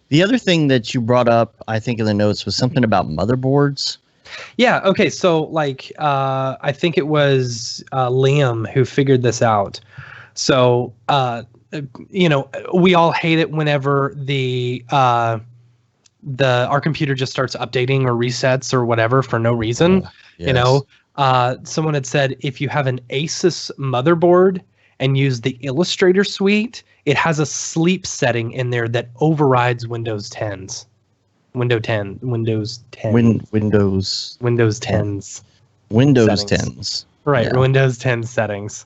The other thing that you brought up, I think, in the notes was something about motherboards. Yeah. Okay. So, like, I think it was Liam who figured this out. So, we all hate it whenever our computer just starts updating or resets or whatever for no reason. Yes. Someone had said if you have an Asus motherboard and use the Illustrator suite, it has a sleep setting in there that overrides Windows 10s. Windows 10s. Windows settings. 10s. Right, yeah. Windows 10 settings.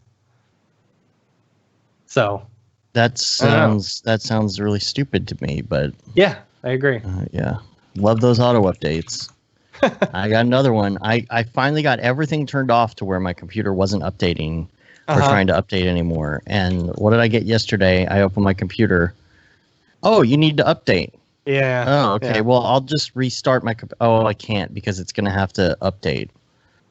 So that sounds really stupid to me, but yeah, I agree. Yeah, love those auto updates. I got another one. I finally got everything turned off to where my computer wasn't updating. Or trying to update anymore. And what did I get yesterday? I opened my computer. Oh, you need to update. Yeah. Oh, okay. Yeah. Well, I'll just restart my computer. Oh, I can't because it's going to have to update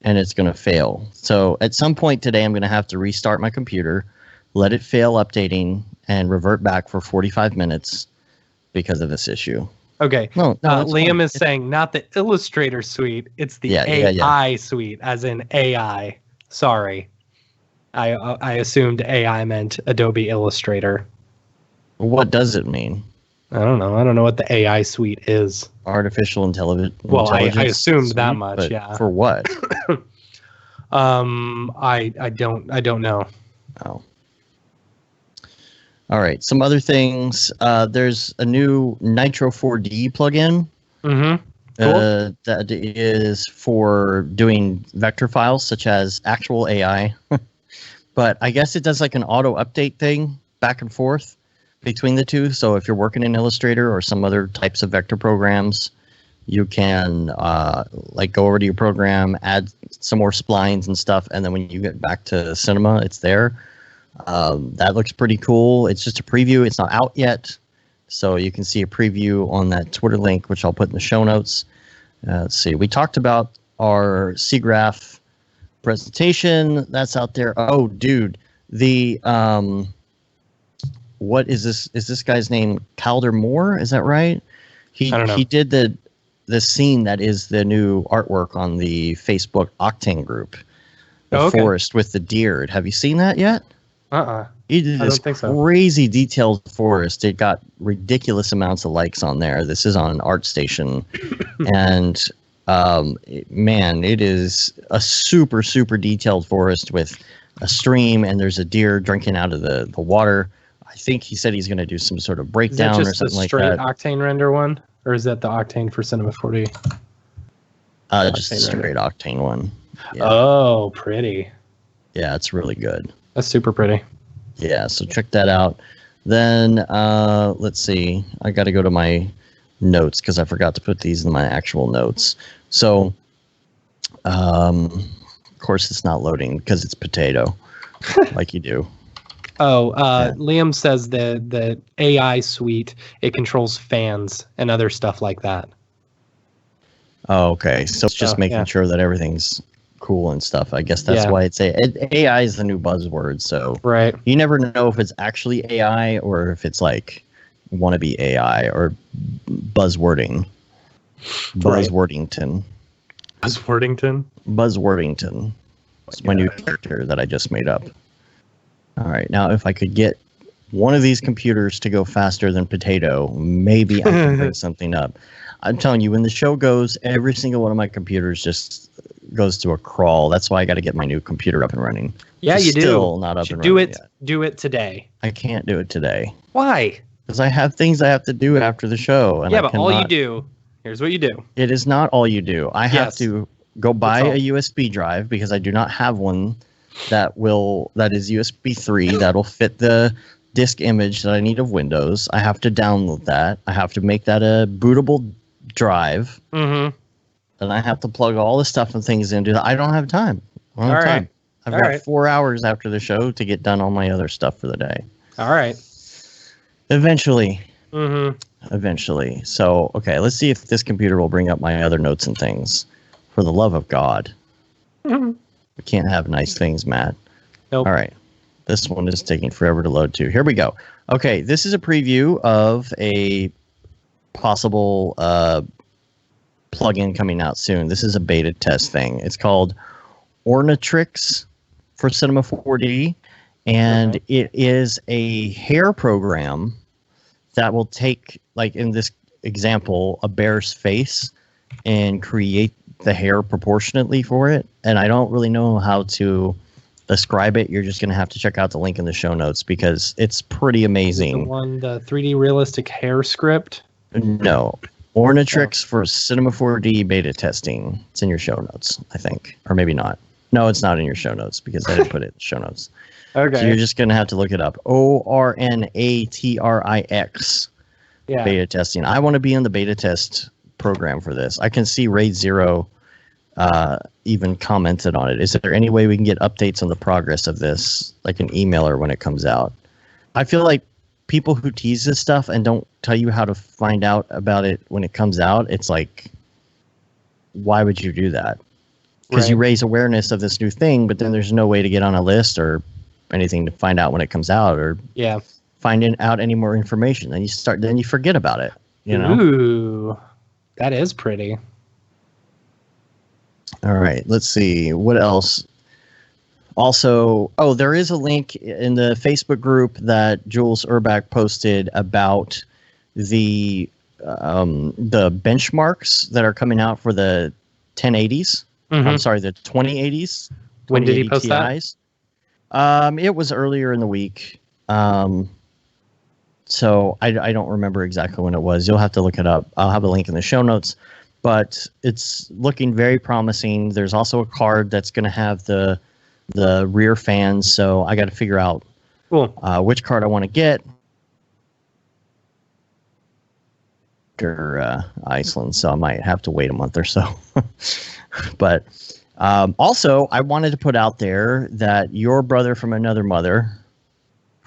and it's going to fail. So at some point today, I'm going to have to restart my computer, let it fail updating, and revert back for 45 minutes because of this issue. Okay. No, Liam is saying not the Illustrator suite. It's the AI suite, as in AI. Sorry. I assumed AI meant Adobe Illustrator. What does it mean? I don't know. I don't know what the AI suite is. Artificial intelligence. Well, I assumed suite, that much. Yeah. For what? I don't know. Oh. All right. Some other things. There's a new Nitro 4D plugin. Mm-hmm. Cool. That is for doing vector files such as actual AI. But I guess it does like an auto update thing back and forth between the two. So if you're working in Illustrator or some other types of vector programs, you can like go over to your program, add some more splines and stuff. And then when you get back to Cinema, it's there. That looks pretty cool. It's just a preview. It's not out yet. So you can see a preview on that Twitter link, which I'll put in the show notes. Let's see. We talked about our CGraph presentation that's out there. Oh, dude, the what is this? Is this guy's name Calder Moore? Is that right? I don't know. He did the scene that is the new artwork on the Facebook Octane group. forest with the deer. Have you seen that yet? He did I this don't think so. crazy detailed forest. It got ridiculous amounts of likes on there. This is on ArtStation. And man, it is a super, super detailed forest with a stream, and there's a deer drinking out of the water. I think he said he's going to do some sort of breakdown or something like that. Is that just the straight Octane render one? Or is that the Octane for Cinema 4D? Just a straight Octane one. Yeah. Oh, pretty. Yeah, it's really good. That's super pretty. Yeah, so check that out. Then, let's see. I got to go to my notes because I forgot to put these in my actual notes. So, of course, it's not loading because it's potato, like you do. Liam says the AI suite, it controls fans and other stuff like that. Oh, okay. So it's just making sure that everything's cool and stuff. I guess that's why it's AI is the new buzzword. So right. You never know if it's actually AI or if it's like wannabe AI or buzzwording. Buzzwordington. Buzzwordington. It's my new character that I just made up. All right. Now, if I could get one of these computers to go faster than Potato, maybe I can bring something up. I'm telling you, when the show goes, every single one of my computers just goes to a crawl. That's why I got to get my new computer up and running. Yeah, you still do. Not up and running yet. Do it today. I can't do it today. Why? Because I have things I have to do after the show. And but all you do, here's what you do. It is not all you do. I have to go buy a USB drive because I do not have one that is USB 3 that'll fit the disk image that I need of Windows. I have to download that. I have to make that a bootable drive. Mm-hmm. And I have to plug all the stuff and things into that. I don't have time. I've got 4 hours after the show to get done all my other stuff for the day. All right. Eventually. Mm-hmm. Eventually. So, okay, let's see if this computer will bring up my other notes and things. For the love of God. Mm-hmm. We can't have nice things, Matt. Nope. All right. This one is taking forever to load too. Here we go. Okay, this is a preview of a possible plugin coming out soon. This is a beta test thing. It's called Ornatrix for Cinema 4D, and it is a hair program that will take, like in this example, a bear's face and create the hair proportionately for it. And I don't really know how to describe it. You're just going to have to check out the link in the show notes because it's pretty amazing. The 3D realistic hair script? No. Ornatrix for Cinema 4D beta testing. It's in your show notes, I think. Or maybe not. No, it's not in your show notes because I didn't put it in the show notes. Okay. So you're just going to have to look it up. Ornatrix beta testing. I want to be in the beta test program for this. I can see Raid Zero even commented on it. Is there any way we can get updates on the progress of this, like an emailer when it comes out? I feel like people who tease this stuff and don't tell you how to find out about it when it comes out, it's like, why would you do that? Because you raise awareness of this new thing, but then there's no way to get on a list or anything to find out when it comes out or finding out any more information. Then you forget about it. You know? Ooh, that is pretty. All right, let's see. What else? Also, there is a link in the Facebook group that Jules Urbach posted about the benchmarks that are coming out for the 1080s. Mm-hmm. I'm sorry, the 2080s. When did he post Ti's. It was earlier in the week. So I don't remember exactly when it was. You'll have to look it up. I'll have a link in the show notes. But it's looking very promising. There's also a card that's going to have the rear fans. So I got to figure out which card I want to get. Or Iceland, so I might have to wait a month or so. But also, I wanted to put out there that your brother from another mother,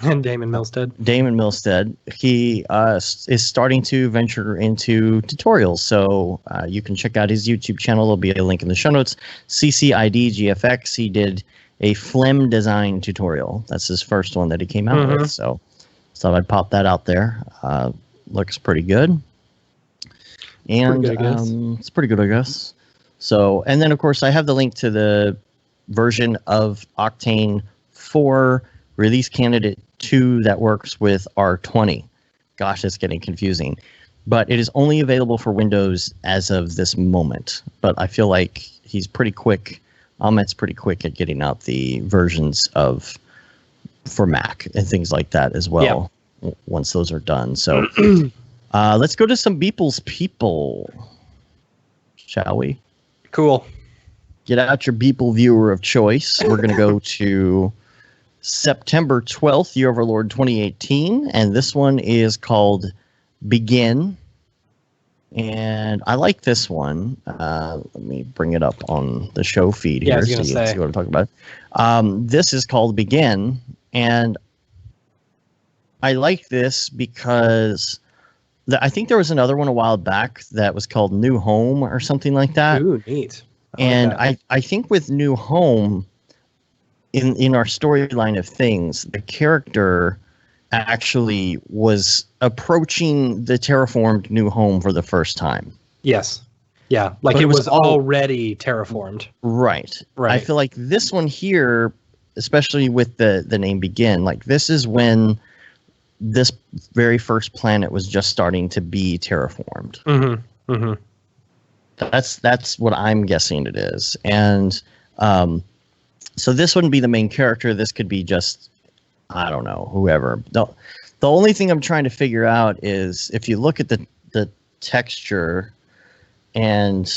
and Damon Milstead, he is starting to venture into tutorials. So you can check out his YouTube channel. There'll be a link in the show notes. CCIDGFX. He did a phlegm design tutorial. That's his first one that he came out with. So I'd pop that out there. Looks pretty good. And it's pretty good, I guess. So, and then of course I have the link to the version of Octane for release candidate 2 that works with R20. Gosh, it's getting confusing. But it is only available for Windows as of this moment. But I feel like he's pretty quick. Ahmet's pretty quick at getting out the versions for Mac and things like that as well. Once those are done. So let's go to some Beeple's people, shall we? Cool. Get out your Beeple viewer of choice. We're going to go to September 12th, Year of Our Lord 2018. And this one is called Begin. And I like this one. Let me bring it up on the show feed here so you can see what I'm talking about. This is called Begin. And I like this because I think there was another one a while back that was called New Home or something like that. Ooh, neat. I think with New Home, in our storyline of things, the character actually was approaching the terraformed New Home for the first time. Yes. Yeah, like it was already terraformed. Right. I feel like this one here, especially with the name Begin, like this is when this very first planet was just starting to be terraformed. Mm-hmm. Mm-hmm. That's what I'm guessing it is. And so this wouldn't be the main character. This could be just, I don't know, whoever. The only thing I'm trying to figure out is if you look at the texture and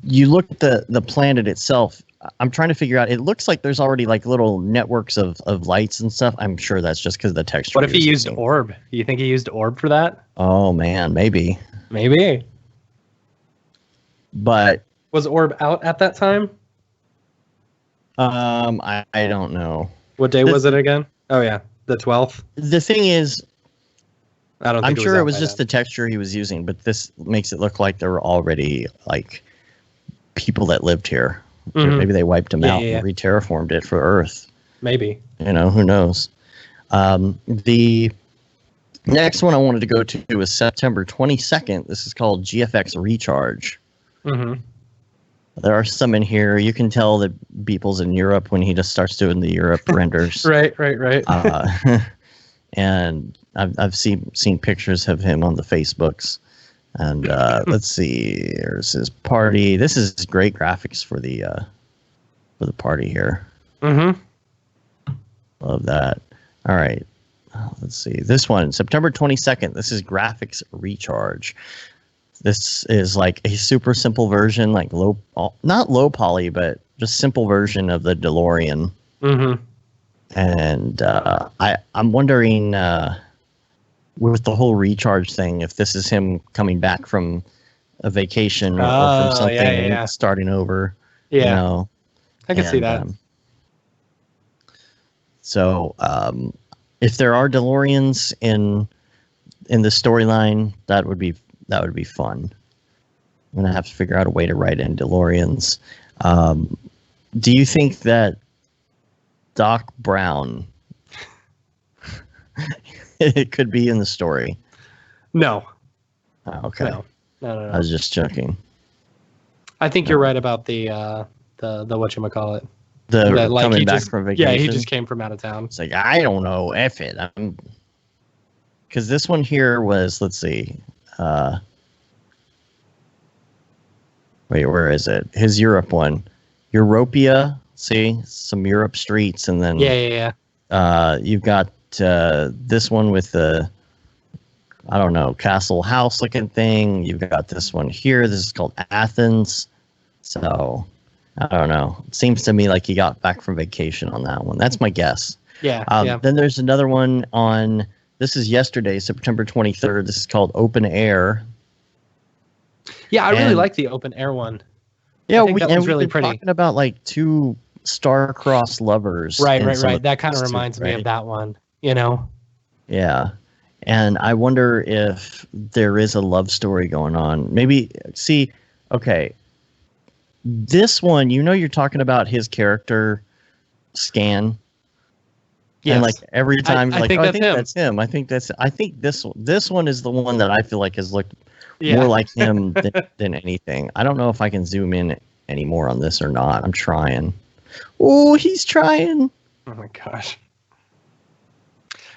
you look at the planet itself, I'm trying to figure out, it looks like there's already like little networks of lights and stuff. I'm sure that's just because of the texture. What if he used orb? You think he used orb for that? Oh man, maybe. But was orb out at that time? I don't know. What day was it again? Oh yeah, the 12th. The thing is, I'm sure it was just then. the texture he was using, but this makes it look like there were already like people that lived here. Mm-hmm. Maybe they wiped them out and re-terraformed it for Earth. Maybe. Who knows? The next one I wanted to go to is September 22nd. This is called GFX Recharge. Mm-hmm. There are some in here. You can tell that Beeple's in Europe when he just starts doing the Europe renders. Right. And I've seen pictures of him on the Facebooks. And let's see, here's his party. This is great graphics for the party here. Mm-hmm. Love that. All right, let's see this one, September 22nd. This is Graphics Recharge. This is like a super simple version, like not low poly, but just simple version of the DeLorean. Mm-hmm. And I'm wondering. With the whole recharge thing, if this is him coming back from a vacation or from something and starting over. Yeah. I can see that. So if there are DeLoreans in the storyline, that would be fun. I'm gonna have to figure out a way to write in DeLoreans. Do you think that Doc Brown it could be in the story? No. Oh, okay. No. I was just joking. I think you're right about the whatchamacallit. Coming back from vacation. Yeah, he just came from out of town. It's like, I don't know, F it. Because this one here was, let's see. Wait, where is it? His Europe one. Europia. See? Some Europe streets. And then you've got this one with the, I don't know, castle house looking thing. You've got this one here. This is called Athens. So I don't know. It seems to me like he got back from vacation on that one. That's my guess. Yeah. Then there's another one on, this is yesterday, September 23rd. This is called Open Air. Yeah, I really like the Open Air one. Yeah, that was really pretty. Talking about like two star-crossed lovers. Right. That kind of reminds me of that one. Yeah. And I wonder if there is a love story going on. Maybe, okay. This one, you're talking about his character, Scan. Yes. And like every time, I think that's him. I think this one is the one that I feel like has looked more like him than anything. I don't know if I can zoom in any more on this or not. I'm trying. Oh, he's trying. Oh my gosh.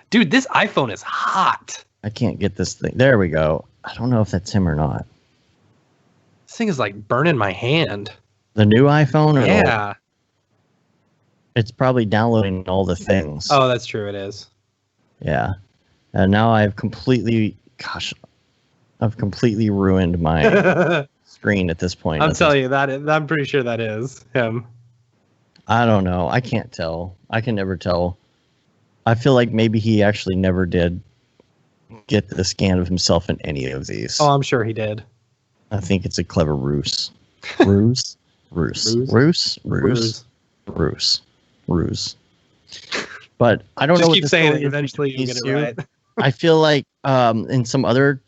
Dude, this iPhone is hot. I can't get this thing. There we go. I don't know if that's him or not. This thing is like burning my hand. The new iPhone? Yeah. It's probably downloading all the things. Oh, that's true. It is. Yeah. And now I've completely ruined my screen at this point. I'm telling you that. I'm pretty sure that is him. I don't know. I can't tell. I can never tell. I feel like maybe he actually never did get the scan of himself in any of these. Oh, I'm sure he did. I think it's a clever ruse. Ruse? Ruse. But I don't know what keep the saying story it. Eventually you get it right. I feel like in some other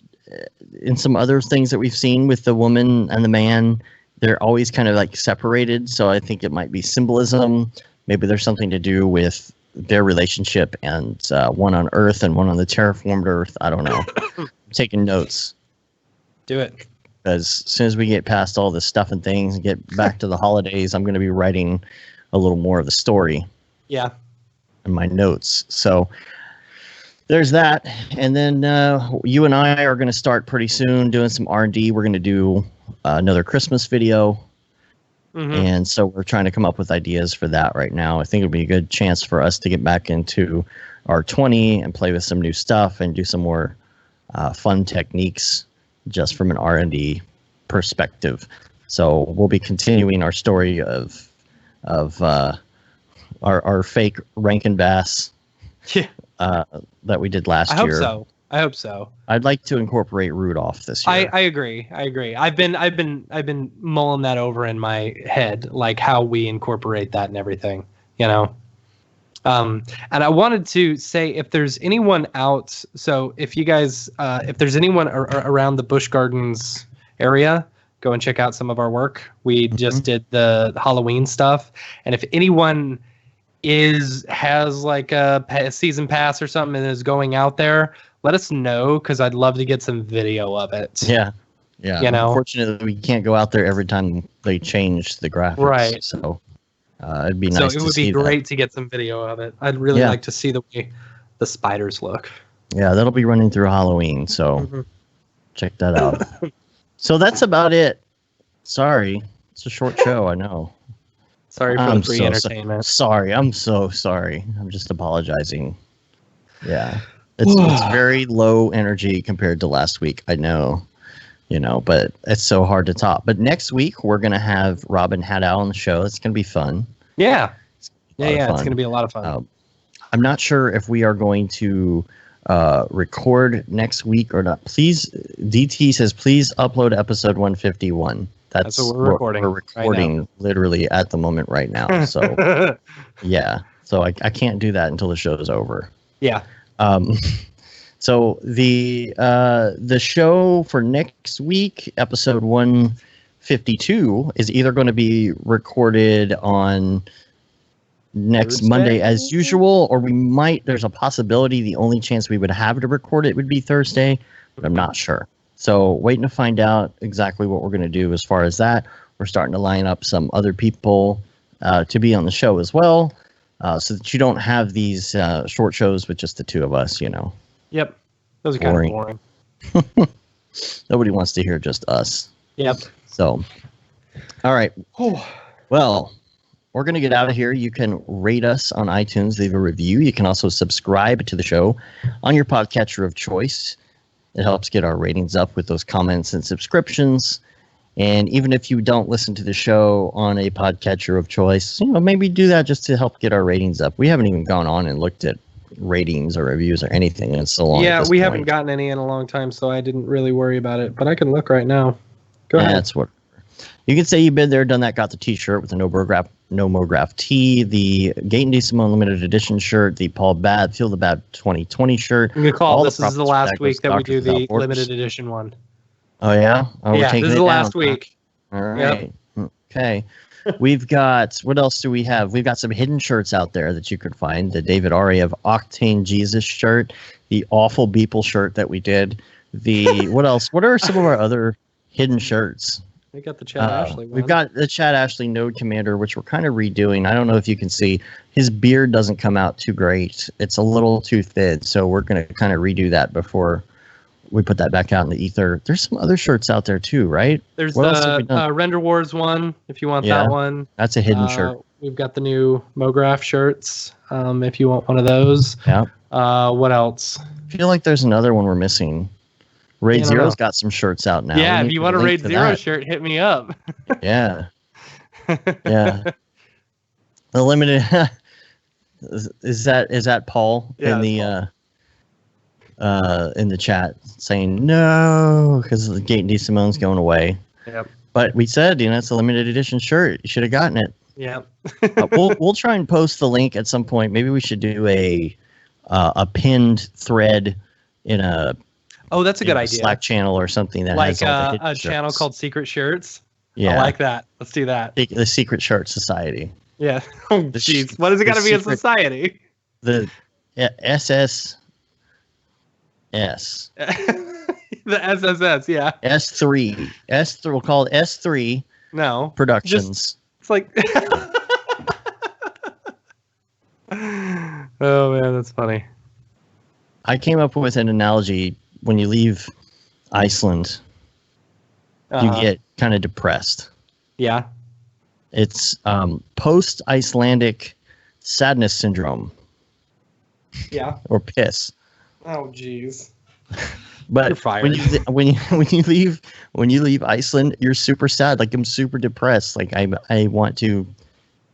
things that we've seen with the woman and the man, they're always kind of like separated. So I think it might be symbolism. Maybe there's something to do with their relationship and one on Earth and one on the terraformed Earth. I don't know. I'm taking notes. Do it. As soon as we get past all this stuff and things and get back to the holidays, I'm going to be writing a little more of the story. Yeah. In my notes. So there's that. And then you and I are going to start pretty soon doing some R&D. We're going to do another Christmas video. Mm-hmm. And so we're trying to come up with ideas for that right now. I think it'll be a good chance for us to get back into R20 and play with some new stuff and do some more fun techniques just from an R&D perspective. So we'll be continuing our story of our fake Rankin Bass that we did last year. I hope so. I'd like to incorporate Rudolph this year. I agree. I've been mulling that over in my head, like how we incorporate that and everything, you know. And I wanted to say, if there's anyone out, so if you guys, if there's anyone around the Busch Gardens area, go and check out some of our work. We just did the Halloween stuff, and if anyone has like a season pass or something and is going out there, let us know, because I'd love to get some video of it. Yeah. You know, unfortunately, we can't go out there every time they change the graphics. Right. So it'd be nice. So it would be great to get some video of it. I'd really like to see the way the spiders look. Yeah, that'll be running through Halloween. So check that out. So that's about it. Sorry, it's a short show. I know. Sorry for the free entertainment. Sorry, I'm so sorry. I'm just apologizing. Yeah. It's very low energy compared to last week. I know, but it's so hard to top. But next week, we're going to have Robin Haddow on the show. It's going to be fun. Yeah. It's going to be a lot of fun. I'm not sure if we are going to record next week or not. Please, DT says, please upload episode 151. That's what we're recording. We're recording literally at the moment right now. So, yeah. So I can't do that until the show is over. Yeah. So the show for next week, episode 152, is either going to be recorded on next Thursday? Monday as usual, or there's a possibility the only chance we would have to record it would be Thursday, but I'm not sure. So waiting to find out exactly what we're going to do as far as that. We're starting to line up some other people to be on the show as well. So that you don't have these short shows with just the two of us, Yep. Those are kind of boring. Nobody wants to hear just us. Yep. So, all right. Well, we're going to get out of here. You can rate us on iTunes, leave a review. You can also subscribe to the show on your podcatcher of choice. It helps get our ratings up with those comments and subscriptions. And even if you don't listen to the show on a podcatcher of choice, maybe do that just to help get our ratings up. We haven't even gone on and looked at ratings or reviews or anything in so long. Yeah, we haven't gotten any in a long time, so I didn't really worry about it. But I can look right now. Go ahead. That's what you can say. You've been there, done that. Got the T-shirt with the No Brograph tee, the Gate and Simone limited edition shirt, the Paul Bad Feel the Bad 2020 shirt. You recall this is the last week that we do the limited edition one. Oh yeah. Oh, yeah. This is the last week. All right. Yep. Okay. We've got, what else do we have? We've got some hidden shirts out there that you could find. The David Ari of Octane Jesus shirt, the Awful Beeple shirt that we did. The what else? What are some of our other hidden shirts? We got the Chad Ashley one. We've got the Chad Ashley Node Commander, which we're kind of redoing. I don't know if you can see. His beard doesn't come out too great. It's a little too thin, so we're going to kind of redo that before we put that back out in the ether. There's some other shirts out there too, right? There's the Render Wars one, if you want that one. That's a hidden shirt. We've got the new Brograph shirts, if you want one of those. Yeah. What else? I feel like there's another one we're missing. Raid Zero's got some shirts out now. Yeah, if you want a Raid Zero shirt, hit me up. Yeah. Yeah. The limited is that Paul in the chat saying no because the Gate D Simone's going away. Yep. But we said, it's a limited edition shirt. You should have gotten it. Yeah. We'll try and post the link at some point. Maybe we should do a pinned thread in a that's a good idea. Slack channel or something that has all a channel called Secret Shirts. Yeah, I like that. Let's do that. The Secret Shirt Society. Yeah. Oh, jeez. What is it got to be a society? The SSS. The SSS, yeah. S3. S3. We'll call it S3. No. Productions. It's like. Oh man, that's funny. I came up with an analogy. When you leave Iceland, you get kind of depressed. Yeah. It's post-Icelandic sadness syndrome. Yeah. Or piss. Oh, jeez. But when you leave Iceland, you're super sad. Like I'm super depressed. Like I want to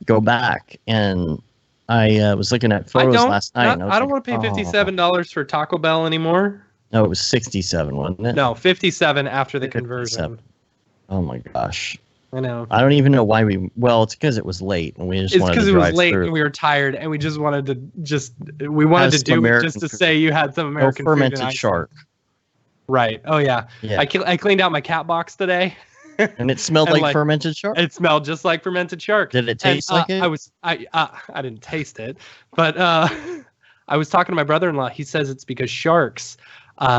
go back. And I was looking at photos last night. I don't want to pay $57 for Taco Bell anymore. No, it was 67, wasn't it? No, 57 after the conversion. Oh my gosh. I know. I don't even know why it's because it was late and we just wanted to drive through. It's because it was late and we were tired and we just wanted to do it just to say you had some American fermented shark. Right. Oh yeah. I cleaned out my cat box today. And it smelled like fermented shark? It smelled just like fermented shark. Did it taste like it? I didn't taste it, but I was talking to my brother-in-law. He says it's because sharks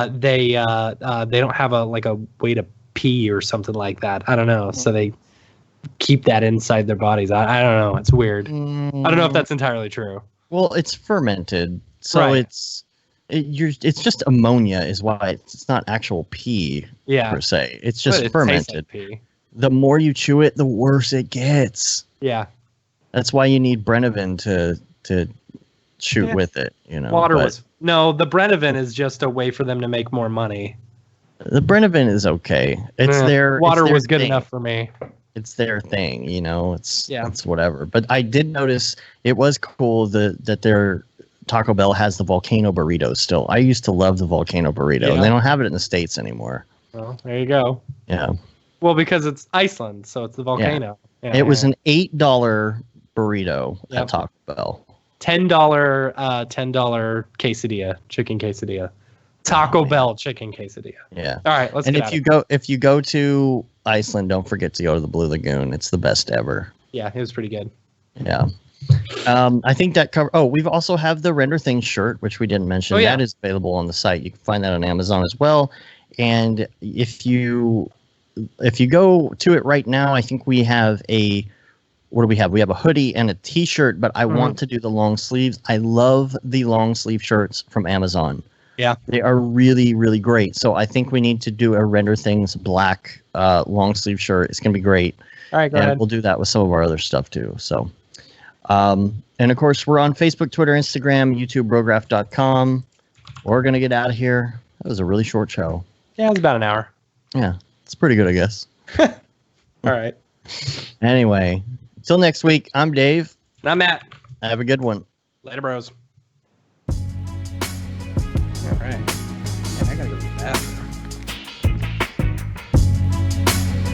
they don't have a way to pee or something like that. I don't know. So they keep that inside their bodies. I don't know. It's weird. I don't know if that's entirely true. Well, it's fermented, so it's just ammonia is why it's not actual pee per se. It's just fermented. Like pee. The more you chew it, the worse it gets. Yeah. That's why you need Brennivin to shoot with it. The Brennivin is just a way for them to make more money. The Brennivin is okay. It's their water it's their was good thing. enough for me. It's their thing, it's whatever. But I did notice it was cool that their Taco Bell has the volcano burritos still. I used to love the volcano burrito, and they don't have it in the States anymore. Well, there you go. Yeah. Well, because it's Iceland, so it's the volcano. Yeah. Yeah, it was an $8 burrito at Taco Bell. $10 quesadilla, chicken quesadilla. Taco Bell chicken quesadilla. Yeah. All right, let's. And if you go to Iceland, don't forget to go to the Blue Lagoon. It's the best ever. Yeah, it was pretty good. Yeah. I think that cover. Oh, we've also have the Render Things shirt, which we didn't mention. That is available on the site. You can find that on Amazon as well. And if you go to it right now, I think we have what do we have? We have a hoodie and a t-shirt, but I want to do the long sleeves. I love the long sleeve shirts from Amazon. Yeah. They are really, really great. So I think we need to do a Render Things black long sleeve shirt. It's going to be great. All right, go ahead. We'll do that with some of our other stuff too. So, and of course, we're on Facebook, Twitter, Instagram, YouTube, Brograph.com. We're going to get out of here. That was a really short show. Yeah, it was about an hour. Yeah, it's pretty good, I guess. All right. Anyway, until next week, I'm Dave. And I'm Matt. Have a good one. Later, bros. All right. Man, I gotta go to the bathroom.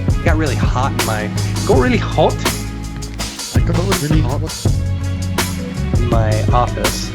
It got really hot in my. Go really hot. I go really hot in my office.